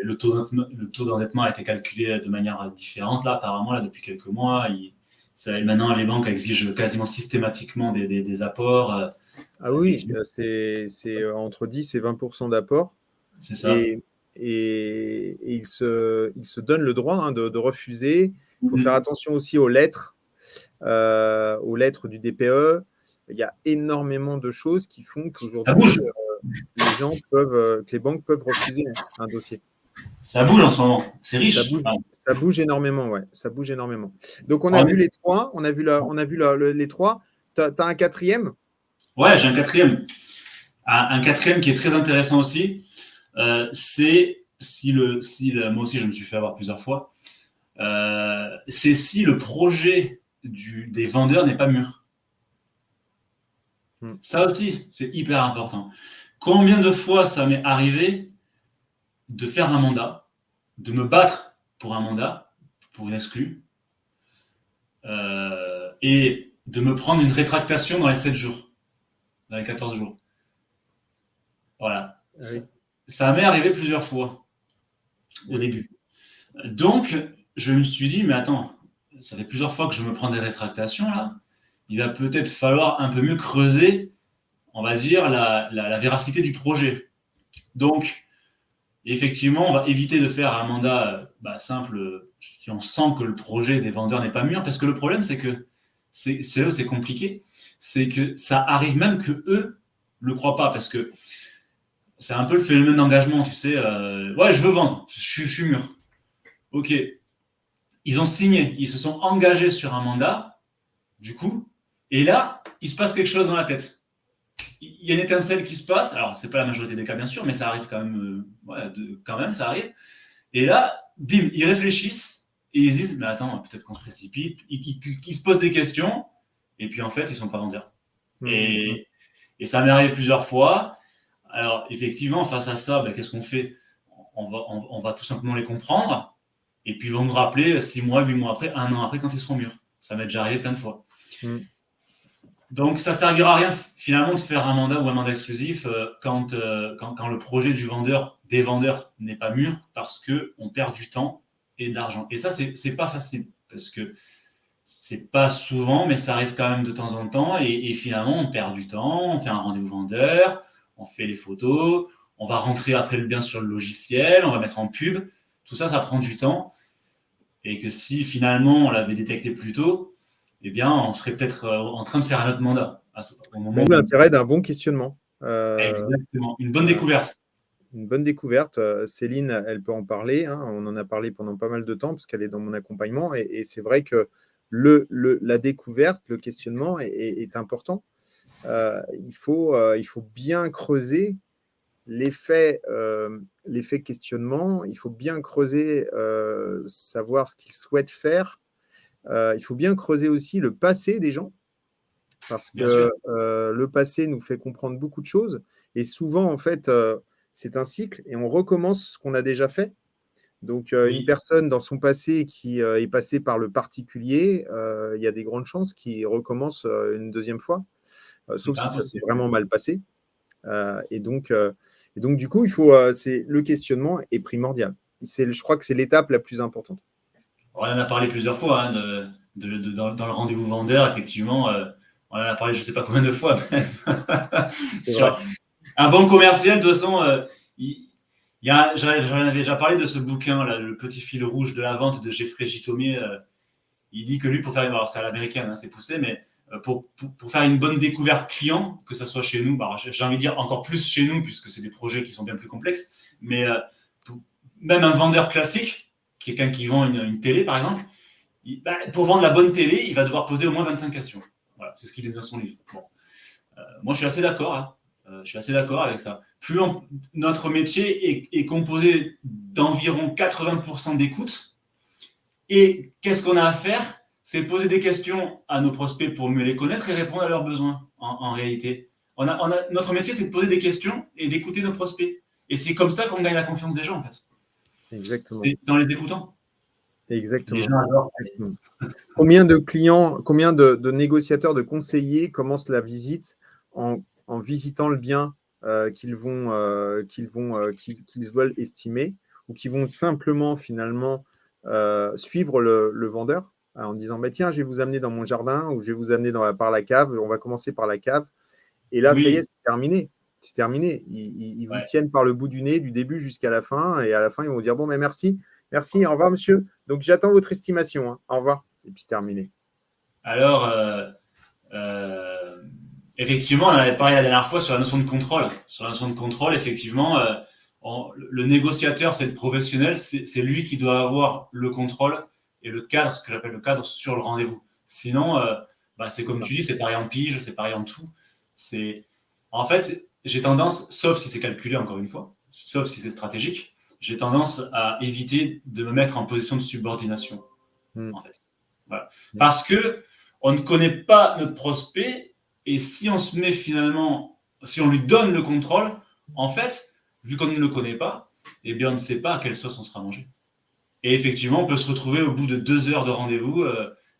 Le taux d'endettement a été calculé de manière différente, là, apparemment, là, depuis quelques mois. Maintenant, les banques exigent quasiment systématiquement des apports. Ah oui, c'est entre 10 et 20% d'apport. C'est ça. Et ils se donnent le droit de refuser. Il faut faire attention aussi aux lettres du DPE. Il y a énormément de choses qui font qu'aujourd'hui, que les banques peuvent refuser un dossier. Ça bouge en ce moment, c'est riche. Ça bouge énormément, ouais. Ça bouge énormément. Donc on a vu les 3, on a vu les 3. Tu as un 4e? Ouais, j'ai un 4e. Un 4e qui est très intéressant aussi. C'est moi aussi je me suis fait avoir plusieurs fois. C'est si le projet des vendeurs n'est pas mûr. Ça aussi, c'est hyper important. Combien de fois ça m'est arrivé de faire un mandat, de me battre pour un mandat, pour une exclue, et de me prendre une rétractation dans les 7 jours, dans les 14 jours. Voilà. Oui. Ça m'est arrivé plusieurs fois au début. Donc, je me suis dit, mais attends, ça fait plusieurs fois que je me prends des rétractations, là. Il va peut-être falloir un peu mieux creuser, on va dire, la véracité du projet. Donc, effectivement, on va éviter de faire un mandat simple si on sent que le projet des vendeurs n'est pas mûr, parce que le problème, c'est que c'est compliqué. c'est que ça arrive même que eux le croient pas, parce que c'est un peu le phénomène d'engagement, tu sais. Ouais, je veux vendre, je suis mûr. Ok, ils ont signé, ils se sont engagés sur un mandat, du coup, et là, il se passe quelque chose dans la tête. Il y a une étincelle qui se passe. Alors, c'est pas la majorité des cas, bien sûr, mais ça arrive quand même. Quand même, ça arrive. Et là, bim, ils réfléchissent et ils se disent, mais attends, peut-être qu'on se précipite. Ils se posent des questions et puis en fait, ils sont pas vendeurs. Et ça m'est arrivé plusieurs fois. Alors, effectivement, face à ça, qu'est-ce qu'on fait? On va tout simplement les comprendre et puis ils vont nous rappeler 6 mois, 8 mois après, 1 an après, quand ils seront mûrs. Ça m'est déjà arrivé plein de fois. Donc, ça ne servira à rien finalement de faire un mandat ou un mandat exclusif quand le projet des vendeurs n'est pas mûr, parce qu'on perd du temps et de l'argent. Et ça, c'est pas facile, parce que c'est pas souvent, mais ça arrive quand même de temps en temps. Et finalement, on perd du temps, on fait un rendez-vous vendeur, on fait les photos, on va rentrer après le bien sur le logiciel, on va mettre en pub. Tout ça, ça prend du temps. Et que si finalement on l'avait détecté plus tôt, eh bien, on serait peut-être en train de faire un autre mandat. D'où l'intérêt d'un bon questionnement. Exactement, une bonne découverte. Une bonne découverte. Céline, elle peut en parler. Hein. On en a parlé pendant pas mal de temps parce qu'elle est dans mon accompagnement. Et c'est vrai que la découverte, le questionnement est important. Il faut bien creuser l'effet questionnement. Il faut bien creuser, savoir ce qu'ils souhaitent faire. Il faut bien creuser aussi le passé des gens, parce que le passé nous fait comprendre beaucoup de choses. Et souvent, en fait, c'est un cycle et on recommence ce qu'on a déjà fait. Donc, une personne dans son passé qui est passée par le particulier, il y a des grandes chances qu'il recommence une deuxième fois, sauf si ça s'est vraiment mal passé. Et donc, du coup, le questionnement est primordial. Je crois que c'est l'étape la plus importante. On en a parlé plusieurs fois, hein, dans le rendez-vous vendeur, effectivement. On en a parlé je ne sais pas combien de fois. Sur un bon commercial, de toute façon, j'en avais déjà parlé de ce bouquin, là, Le petit fil rouge de la vente, de Jeffrey Gitomier. Il dit que lui, pour faire, alors c'est à l'américaine, hein, c'est poussé, mais pour faire une bonne découverte client, que ce soit chez nous, j'ai envie de dire encore plus chez nous, puisque c'est des projets qui sont bien plus complexes, mais même un vendeur classique, quelqu'un qui vend une télé, par exemple, pour vendre la bonne télé, il va devoir poser au moins 25 questions. Voilà, c'est ce qu'il dit dans son livre. Bon. Moi, je suis assez d'accord. Hein. Je suis assez d'accord avec ça. Plus notre métier est composé d'environ 80% d'écoute. Et qu'est-ce qu'on a à faire? C'est poser des questions à nos prospects pour mieux les connaître et répondre à leurs besoins, en réalité. Notre métier, c'est de poser des questions et d'écouter nos prospects. Et c'est comme ça qu'on gagne la confiance des gens, en fait. Exactement. C'est en les écoutant. Exactement. Exactement. Combien de clients, combien de négociateurs, de conseillers commencent la visite en visitant le bien qu'ils veulent estimer, ou qui vont simplement finalement suivre le vendeur en disant tiens, je vais vous amener dans mon jardin, ou je vais vous amener par la cave, on va commencer par la cave. Et là, ça y est, c'est terminé. C'est terminé. Ils vous tiennent par le bout du nez du début jusqu'à la fin. Et à la fin, ils vont dire bon, mais merci. Merci, au revoir, monsieur. Donc, j'attends votre estimation. Hein. Au revoir. Et puis, terminé. Alors, effectivement, on avait parlé la dernière fois sur la notion de contrôle. Sur la notion de contrôle, effectivement, le négociateur, c'est le professionnel. C'est lui qui doit avoir le contrôle et le cadre, ce que j'appelle le cadre, sur le rendez-vous. Sinon, c'est comme tu dis, c'est pareil en pige, c'est pareil en tout. En fait, j'ai tendance, sauf si c'est calculé, encore une fois, sauf si c'est stratégique, j'ai tendance à éviter de me mettre en position de subordination. En fait. Voilà. Parce que on ne connaît pas notre prospect, et si on se met finalement, si on lui donne le contrôle, en fait, vu qu'on ne le connaît pas, eh bien, on ne sait pas à quelle sauce on sera mangé. Et effectivement, on peut se retrouver au bout de 2 heures de rendez-vous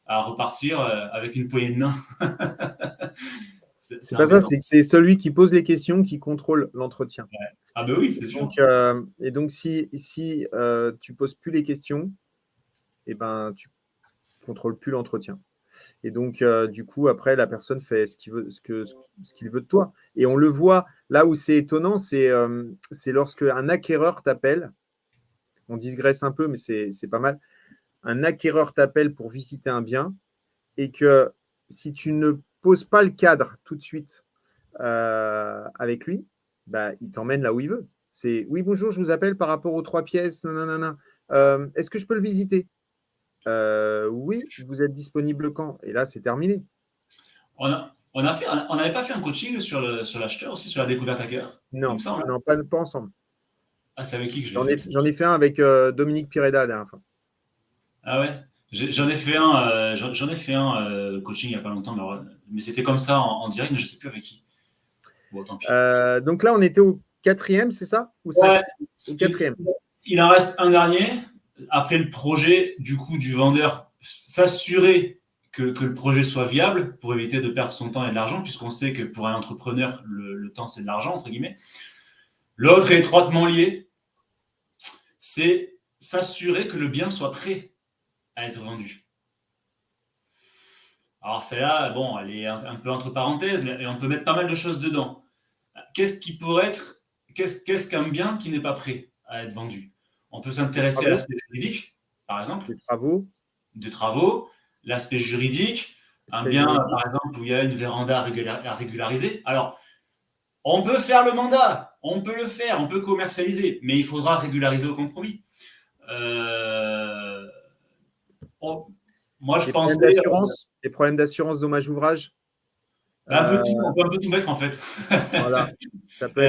à repartir avec une poignée de main. C'est pas ça, c'est que c'est celui qui pose les questions qui contrôle l'entretien. Ouais. Ah ben oui, c'est sûr. Et donc, si tu poses plus les questions, eh ben, tu contrôles plus l'entretien. Et donc, du coup, après, la personne fait ce qu'il veut de toi. Et on le voit, là où c'est étonnant, c'est lorsque un acquéreur t'appelle. On digresse un peu, mais c'est pas mal. Un acquéreur t'appelle pour visiter un bien, et que si tu ne poses pas le cadre tout de suite avec lui, bah, il t'emmène là où il veut. C'est oui, bonjour, je vous appelle par rapport aux 3 pièces. Nanana. Est-ce que je peux le visiter? Oui, vous êtes disponible quand? Et là, c'est terminé. On n'avait pas fait un coaching sur l'acheteur aussi, sur la découverte à cœur, il Non, me semble. non, pas ensemble. Ah, c'est avec qui que je l'ai fait? J'en ai fait un avec Dominique Pireda la dernière fois. Ah ouais? J'en ai fait un coaching il n'y a pas longtemps, mais c'était comme ça en direct, mais je ne sais plus avec qui. Bon, tant pis. Donc là, on était au 4e, c'est ça? Ou 5? Ouais. Au 4e. Il en reste un dernier. Après le projet, du coup, du vendeur, s'assurer que le projet soit viable pour éviter de perdre son temps et de l'argent, puisqu'on sait que pour un entrepreneur, le temps, c'est de l'argent, entre guillemets. L'autre est étroitement lié, c'est s'assurer que le bien soit prêt à être vendu. Alors celle-là, bon, elle est un peu entre parenthèses, mais on peut mettre pas mal de choses dedans. Qu'est-ce qu'un bien qui n'est pas prêt à être vendu? On peut s'intéresser à l'aspect juridique, par exemple. Des travaux, l'aspect juridique, un bien, par exemple, où il y a une véranda à régulariser. Alors, on peut faire le mandat, on peut le faire, on peut commercialiser, mais il faudra régulariser au compromis. Moi, je pensais… Des problèmes d'assurance dommage-ouvrage. On peut un peu tout mettre, en fait. Voilà. Ça peut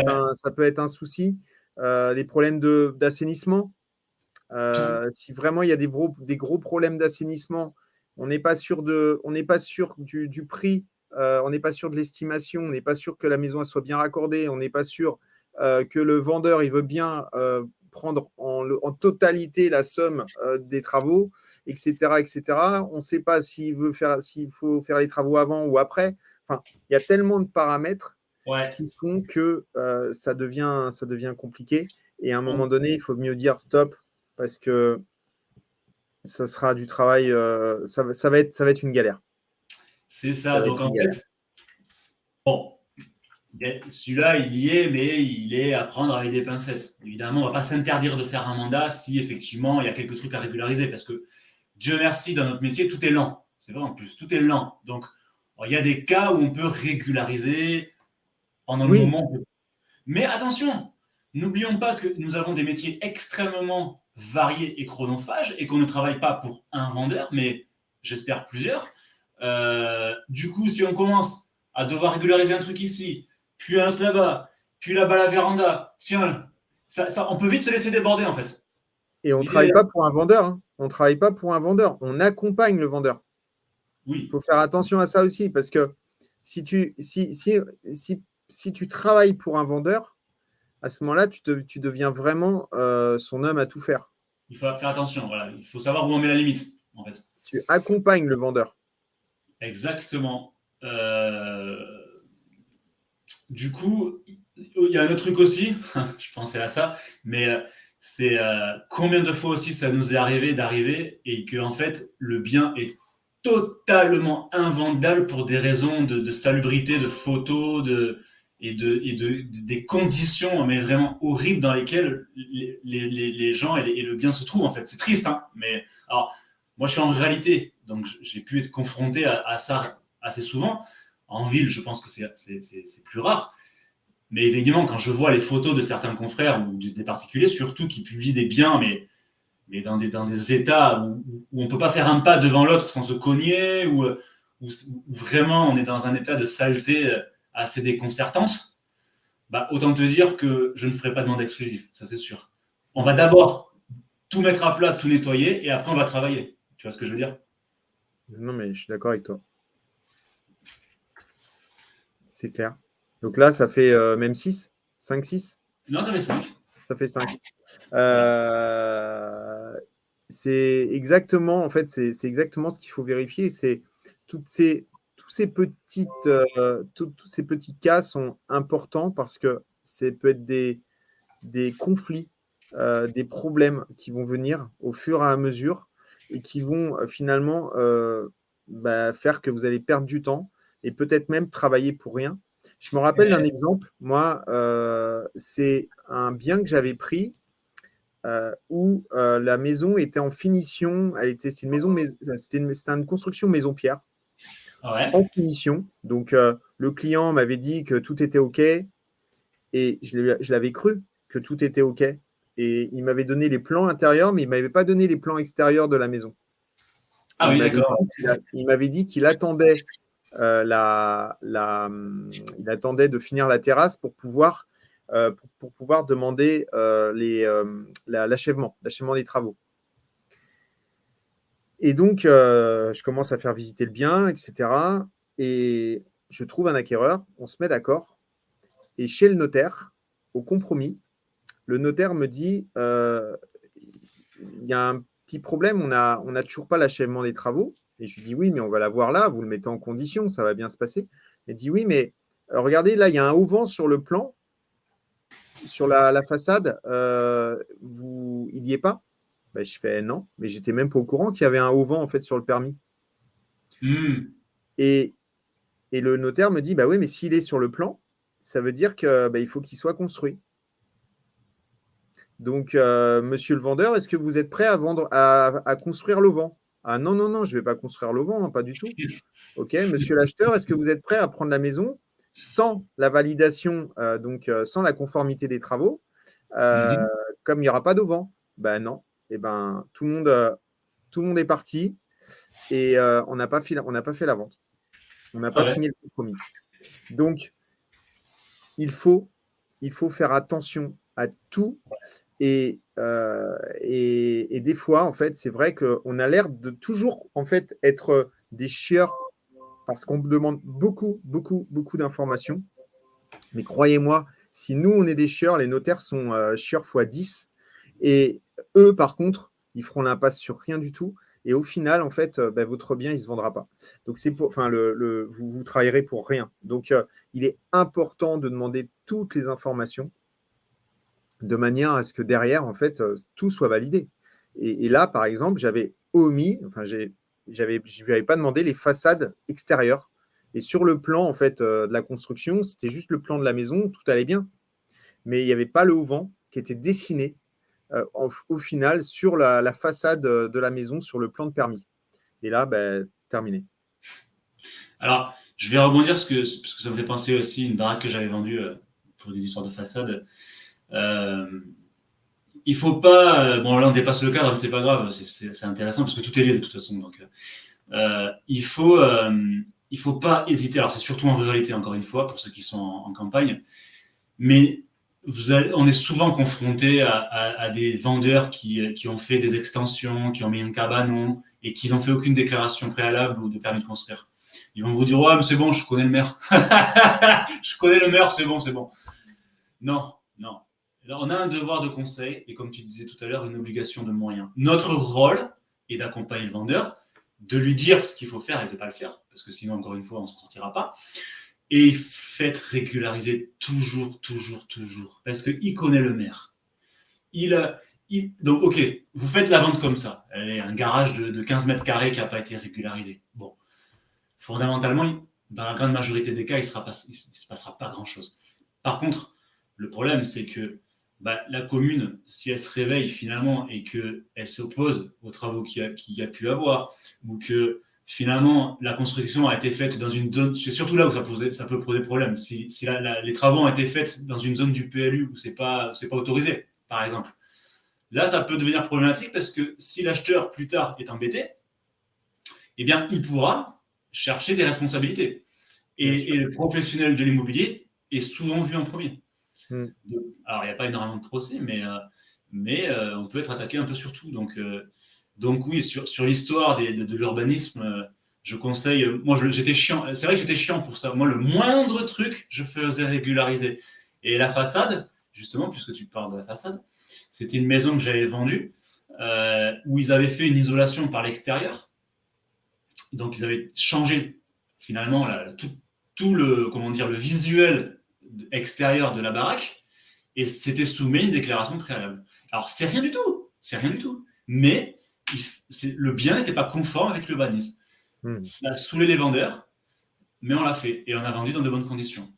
être un souci. Les problèmes d'assainissement. Si vraiment il y a des gros problèmes d'assainissement, on n'est pas sûr du prix, on n'est pas sûr de l'estimation, on n'est pas sûr que la maison soit bien raccordée, on n'est pas sûr que le vendeur il veut bien prendre en totalité la somme des travaux, etc., etc. On ne sait pas s'il faut faire les travaux avant ou après. Enfin, il y a tellement de paramètres qui font que ça devient compliqué. Et à un moment donné, il faut mieux dire stop, parce que ça sera du travail, ça va être une galère. C'est ça. Donc en fait, bon, celui-là, il y est, mais il est à prendre avec des pincettes. Évidemment, on ne va pas s'interdire de faire un mandat si effectivement il y a quelques trucs à régulariser, parce que Dieu merci, dans notre métier, tout est lent. C'est vrai en plus, tout est lent. Donc, il y a des cas où on peut régulariser pendant le moment. Mais attention, n'oublions pas que nous avons des métiers extrêmement variés et chronophages et qu'on ne travaille pas pour un vendeur, mais j'espère plusieurs. Du coup, si on commence à devoir régulariser un truc ici, puis un autre là-bas, puis là-bas la véranda, tiens, on peut vite se laisser déborder en fait. Et on ne travaille pas pour un vendeur. Hein. On ne travaille pas pour un vendeur. On accompagne le vendeur. Oui. Il faut faire attention à ça aussi, parce que si tu travailles pour un vendeur, à ce moment-là, tu deviens vraiment son homme à tout faire. Il faut faire attention. Voilà. Il faut savoir où on met la limite, en fait. Tu accompagnes le vendeur. Exactement. Du coup, il y a un autre truc aussi, je pensais à ça, mais c'est combien de fois aussi ça nous est arrivé d'arriver et que en fait le bien est totalement invendable pour des raisons de salubrité, de photos, des conditions mais vraiment horribles dans lesquelles les gens et le bien se trouvent en fait. C'est triste, hein, mais alors moi je suis en réalité, donc j'ai pu être confronté à ça assez souvent. En ville, je pense que c'est plus rare. Mais évidemment, quand je vois les photos de certains confrères ou des particuliers, surtout qui publient des biens, mais dans des états où on ne peut pas faire un pas devant l'autre sans se cogner, où vraiment on est dans un état de saleté assez déconcertante, bah, autant te dire que je ne ferai pas de mandat exclusif, ça c'est sûr. On va d'abord tout mettre à plat, tout nettoyer, et après on va travailler. Tu vois ce que je veux dire? Non, mais je suis d'accord avec toi. C'est clair. Donc là, ça fait même 6 5, 6 Non, ça fait 5. Ça fait 5. C'est exactement, en fait, c'est exactement ce qu'il faut vérifier. C'est tous ces petits cas sont importants parce que ça peut être des conflits, des problèmes qui vont venir au fur et à mesure et qui vont finalement faire que vous allez perdre du temps et peut-être même travailler pour rien. Je me rappelle d'un exemple, moi, c'est un bien que j'avais pris où la maison était en finition. C'était une construction maison pierre. Ouais. en finition. Donc, le client m'avait dit que tout était OK et je l'avais cru que tout était OK. Et il m'avait donné les plans intérieurs, mais il ne m'avait pas donné les plans extérieurs de la maison. Et Ah oui, d'accord. il m'avait dit qu'il attendait, il attendait de finir la terrasse pour pouvoir, pour pouvoir demander l'achèvement des travaux. Et donc, je commence à faire visiter le bien, etc. Et je trouve un acquéreur, on se met d'accord. Et chez le notaire, au compromis, le notaire me dit, il y a un petit problème, on n'a toujours pas l'achèvement des travaux. Et je lui dis, oui, mais on va l'avoir là, vous le mettez en condition, ça va bien se passer. Il dit, oui, mais regardez, là, il y a un auvent sur le plan, sur la façade, il n'y est pas. Ben, je fais non, mais j'étais même pas au courant qu'il y avait un auvent en fait sur le permis. Hmm. Et le notaire me dit, bah oui, mais s'il est sur le plan, ça veut dire que il faut qu'il soit construit. Donc, monsieur le vendeur, est-ce que vous êtes prêt à vendre, à construire l'auvent? Ah non, non, non, je ne vais pas construire l'auvent, hein, pas du tout. Ok, monsieur l'acheteur, est-ce que vous êtes prêt à prendre la maison sans la validation, donc sans la conformité des travaux, Mhm. comme il n'y aura pas d'auvent? Ben non. Et ben tout le monde est parti et on n'a pas fait la vente. On n'a Ah pas ouais. signé le compromis. Donc, il faut faire attention à tout. Et des fois, en fait, c'est vrai qu'on a l'air de toujours en fait, être des chieurs parce qu'on demande beaucoup, beaucoup, beaucoup d'informations. Mais croyez-moi, si nous, on est des chieurs, les notaires sont chieurs x 10. Et eux, par contre, ils feront l'impasse sur rien du tout. Et au final, en fait, votre bien, il ne se vendra pas. Donc, enfin, vous travaillerez pour rien. Donc, il est important de demander toutes les informations de manière à ce que derrière, en fait, tout soit validé. Et là, par exemple, j'avais omis, enfin, je ne lui avais pas demandé les façades extérieures. Et sur le plan, en fait, de la construction, c'était juste le plan de la maison, tout allait bien. Mais il n'y avait pas le auvent qui était dessiné au final sur la façade de la maison, sur le plan de permis. Et là, terminé. Alors, je vais rebondir parce que ça me fait penser aussi à une baraque que j'avais vendue pour des histoires de façade. Il faut pas. Bon, là, on dépasse le cadre, mais c'est pas grave. C'est intéressant parce que tout est lié de toute façon. Donc, il faut pas hésiter. Alors, c'est surtout en ruralité, encore une fois, pour ceux qui sont en campagne. Mais on est souvent confronté à des vendeurs qui ont fait des extensions, qui ont mis un cabanon et qui n'ont fait aucune déclaration préalable ou de permis de construire. Ils vont vous dire, ouais, mais c'est bon, je connais le maire. Je connais le maire, c'est bon, c'est bon. Non, non. Alors, on a un devoir de conseil et comme tu disais tout à l'heure, une obligation de moyens. Notre rôle est d'accompagner le vendeur, de lui dire ce qu'il faut faire et de ne pas le faire, parce que sinon, encore une fois, on ne s'en sortira pas. Et faites régulariser toujours, toujours, toujours, parce qu'il connaît le maire. Donc, ok, vous faites la vente comme ça. Elle est un garage de 15 mètres carrés qui n'a pas été régularisé. Bon, fondamentalement, dans la grande majorité des cas, il ne se passera pas grand-chose. Par contre, le problème, c'est que la commune, si elle se réveille finalement et qu'elle s'oppose aux travaux qu'il y a pu avoir, ou que finalement la construction a été faite dans une zone, c'est surtout là où ça peut poser problème. Si les travaux ont été faits dans une zone du PLU où c'est pas autorisé, par exemple, là ça peut devenir problématique parce que si l'acheteur plus tard est embêté, eh bien il pourra chercher des responsabilités. Et le professionnel de l'immobilier est souvent vu en premier. Alors, il n'y a pas énormément de procès, mais on peut être attaqué un peu sur tout. Donc oui, sur l'histoire de l'urbanisme, je conseille. Moi, j'étais chiant. C'est vrai que j'étais chiant pour ça. Moi, le moindre truc, je faisais régulariser. Et la façade, justement, puisque tu parles de la façade, c'était une maison que j'avais vendue où ils avaient fait une isolation par l'extérieur. Donc, ils avaient changé finalement tout le visuel extérieur de la baraque. Et c'était soumis à une déclaration préalable. Alors, c'est rien du tout. Mais le bien n'était pas conforme avec l'urbanisme. Ça a saoulé les vendeurs, mais on l'a fait. Et on a vendu dans de bonnes conditions.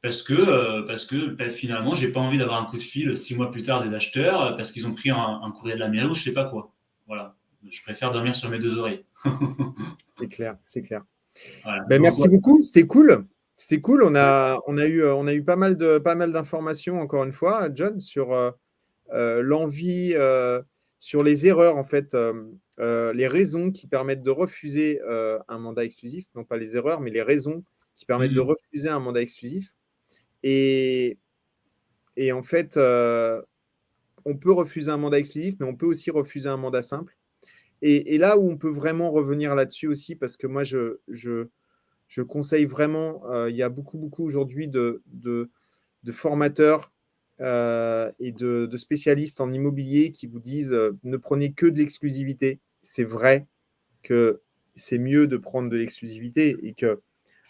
Parce que finalement, j'ai pas envie d'avoir un coup de fil 6 mois plus tard des acheteurs parce qu'ils ont pris un courrier de la mairie ou je sais pas quoi. Voilà. Je préfère dormir sur mes deux oreilles. C'est clair, c'est clair. Voilà. Ben, Donc, merci beaucoup, c'était cool. C'était cool. On a eu pas mal d'informations, encore une fois, John, sur l'envie, sur les erreurs, en fait, les raisons qui permettent de refuser un mandat exclusif. Non pas les erreurs, mais les raisons qui permettent de refuser un mandat exclusif. Et en fait, on peut refuser un mandat exclusif, mais on peut aussi refuser un mandat simple. Et là où on peut vraiment revenir là-dessus aussi, parce que moi, je conseille vraiment, il y a beaucoup aujourd'hui de formateurs et de spécialistes en immobilier qui vous disent ne prenez que de l'exclusivité. C'est vrai que c'est mieux de prendre de l'exclusivité et que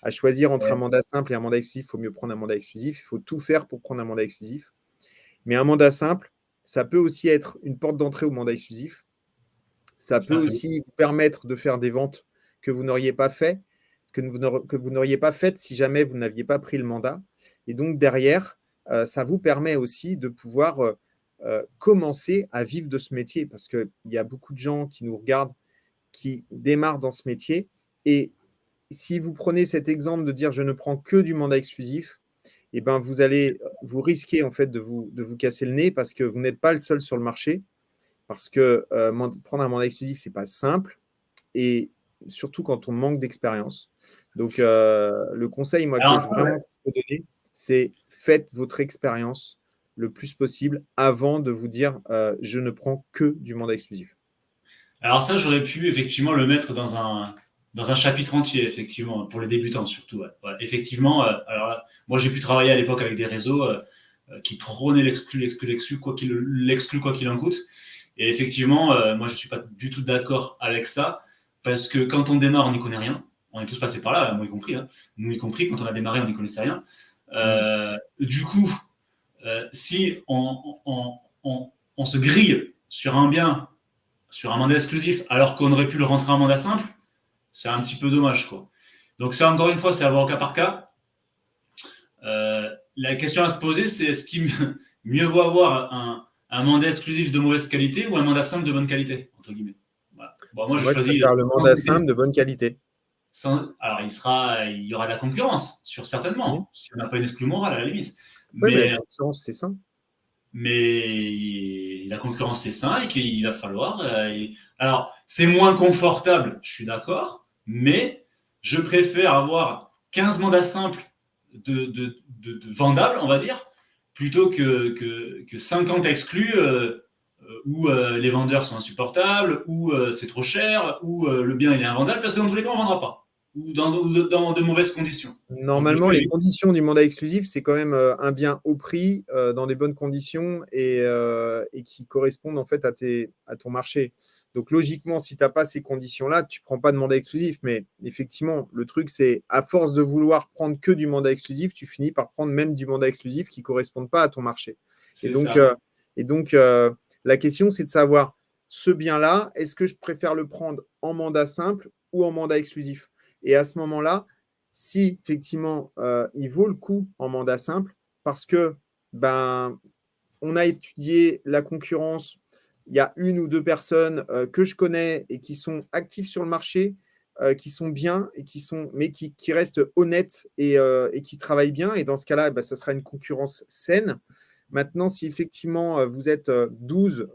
à choisir entre un mandat simple et un mandat exclusif, il faut mieux prendre un mandat exclusif. Il faut tout faire pour prendre un mandat exclusif. Mais un mandat simple, ça peut aussi être une porte d'entrée au mandat exclusif. Ça peut aussi vous permettre de faire des ventes que vous n'auriez pas fait, que vous n'auriez pas faites si jamais vous n'aviez pas pris le mandat. Et donc derrière, ça vous permet aussi de pouvoir commencer à vivre de ce métier parce qu'il y a beaucoup de gens qui nous regardent, qui démarrent dans ce métier. Et si vous prenez cet exemple de dire je ne prends que du mandat exclusif, eh ben vous risquez en fait de vous casser le nez parce que vous n'êtes pas le seul sur le marché. Parce que prendre un mandat exclusif, ce n'est pas simple. Et surtout quand on manque d'expérience. Donc, le conseil, moi, que je vraiment peux donner, c'est faites votre expérience le plus possible avant de vous dire je ne prends que du mandat exclusif. Alors ça, j'aurais pu effectivement le mettre dans un chapitre entier, effectivement, pour les débutants surtout. Ouais. Ouais, effectivement, alors moi j'ai pu travailler à l'époque avec des réseaux qui prônaient l'exclu, quoi qu'il en coûte. Et effectivement, moi je ne suis pas du tout d'accord avec ça, parce que quand on démarre, on n'y connaît rien. On est tous passés par là, moi y compris. Hein. Nous y compris, quand on a démarré, on n'y connaissait rien. Du coup, si on se grille sur un bien, sur un mandat exclusif, alors qu'on aurait pu le rentrer en mandat simple, c'est un petit peu dommage, quoi. Donc ça, encore une fois, c'est à voir au cas par cas. La question à se poser, c'est est-ce qu'il mieux vaut avoir un mandat exclusif de mauvaise qualité ou un mandat simple de bonne qualité, entre guillemets. Voilà. Bon, moi, je choisis le mandat simple de bonne qualité. Alors, il y aura de la concurrence, certainement. Si on n'a pas une exclu morale, à la limite. Oui, mais la concurrence, c'est ça. Mais la concurrence, c'est ça et qu'il va falloir. Alors, c'est moins confortable, je suis d'accord, mais je préfère avoir 15 mandats simples de vendables, on va dire, plutôt que 50 exclus où les vendeurs sont insupportables, où c'est trop cher, où le bien il est invendable, parce que dans tous les cas, on ne vendra pas, ou dans de mauvaises conditions. Normalement, les conditions du mandat exclusif, c'est quand même un bien au prix, dans des bonnes conditions et qui correspondent en fait à ton marché. Donc logiquement, si tu n'as pas ces conditions-là, tu ne prends pas de mandat exclusif. Mais effectivement, le truc, c'est à force de vouloir prendre que du mandat exclusif, tu finis par prendre même du mandat exclusif qui ne correspond pas à ton marché. Et donc, la question, c'est de savoir ce bien-là, est-ce que je préfère le prendre en mandat simple ou en mandat exclusif? Et à ce moment-là, si effectivement il vaut le coup en mandat simple, parce que on a étudié la concurrence, il y a une ou deux personnes que je connais et qui sont actives sur le marché, qui sont bien et mais qui restent honnêtes et qui travaillent bien. Et dans ce cas-là, ça sera une concurrence saine. Maintenant, si effectivement vous êtes 12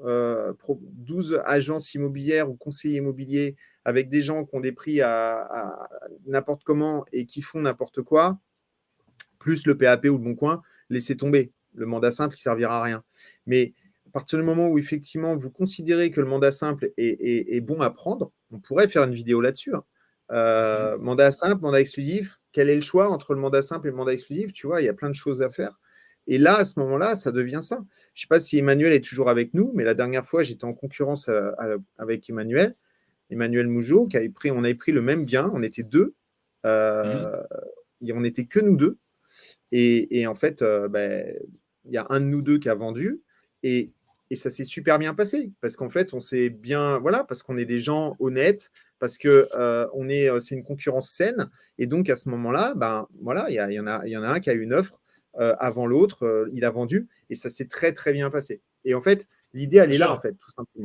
agences immobilières ou conseillers immobiliers avec des gens qui ont des prix à n'importe comment et qui font n'importe quoi, plus le PAP ou le Bon Coin, laissez tomber. Le mandat simple, il ne servira à rien. Mais à partir du moment où effectivement vous considérez que le mandat simple est bon à prendre, on pourrait faire une vidéo là-dessus. Hein. Mandat simple, mandat exclusif, quel est le choix entre le mandat simple et le mandat exclusif? Tu vois, il y a plein de choses à faire. Et là, à ce moment-là, ça devient ça. Je ne sais pas si Emmanuel est toujours avec nous, mais la dernière fois, j'étais en concurrence avec Emmanuel Mougeot, on avait pris le même bien, on était deux, et on n'était que nous deux. Et en fait, il y a un de nous deux qui a vendu, et ça s'est super bien passé, parce qu'en fait, on s'est bien, voilà, parce qu'on est des gens honnêtes, parce que c'est une concurrence saine, et donc à ce moment-là, voilà, il y en a un qui a eu une offre avant l'autre, il a vendu, et ça s'est très très bien passé. Et en fait, l'idée, elle est là, en fait, tout simplement.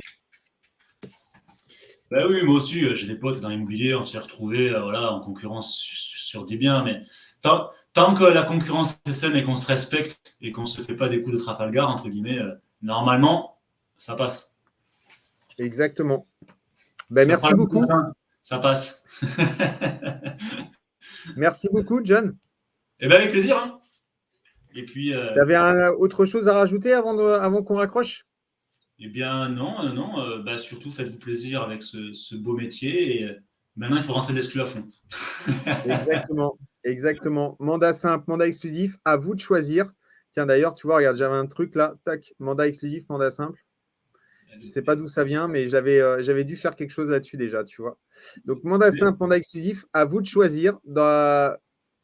Bah oui, moi aussi, j'ai des potes dans l'immobilier, on s'est retrouvés voilà, en concurrence sur des biens, mais tant que la concurrence est saine et qu'on se respecte et qu'on se fait pas des coups de Trafalgar, entre guillemets, normalement, ça passe. Exactement. Ben, Ça merci prend le beaucoup. matin, ça passe. Merci beaucoup, John. Eh ben avec plaisir. Hein. Et puis. Tu avais autre chose à rajouter avant qu'on raccroche? Eh bien non. Bah, surtout faites-vous plaisir avec ce beau métier et maintenant il faut rentrer d'exclus à fond. Exactement. Mandat simple, mandat exclusif, à vous de choisir. Tiens, d'ailleurs, tu vois, regarde, j'avais un truc là, tac, mandat exclusif, mandat simple. Je ne sais pas d'où ça vient, mais j'avais dû faire quelque chose là-dessus déjà, tu vois. Donc, mandat simple, mandat exclusif, à vous de choisir.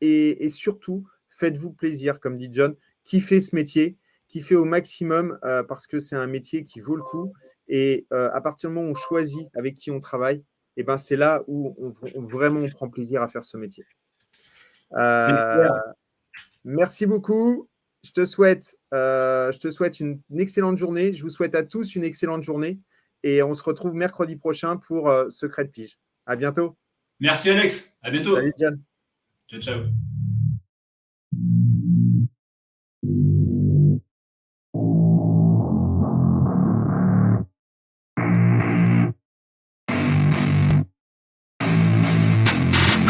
Et surtout, faites-vous plaisir, comme dit John. Kiffez ce métier, kiffez au maximum parce que c'est un métier qui vaut le coup. Et à partir du moment où on choisit avec qui on travaille, et ben, c'est là où vraiment on prend plaisir à faire ce métier. Merci beaucoup. Je te souhaite une excellente journée. Je vous souhaite à tous une excellente journée. Et on se retrouve mercredi prochain pour Secret de Pige. À bientôt. Merci Alex. À bientôt. Salut John. Ciao, ciao.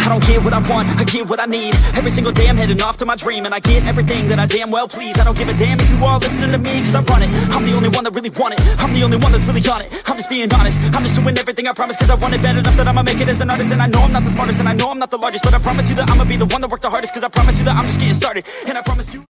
I don't get what I want, I get what I need. Every single day I'm heading off to my dream, and I get everything that I damn well please. I don't give a damn if you all listening to me, cause I run it. I'm the only one that really want it, I'm the only one that's really on it. I'm just being honest, I'm just doing everything I promise, cause I want it bad enough that I'ma make it as an artist. And I know I'm not the smartest, and I know I'm not the largest, but I promise you that I'ma be the one that worked the hardest, cause I promise you that I'm just getting started. And I promise you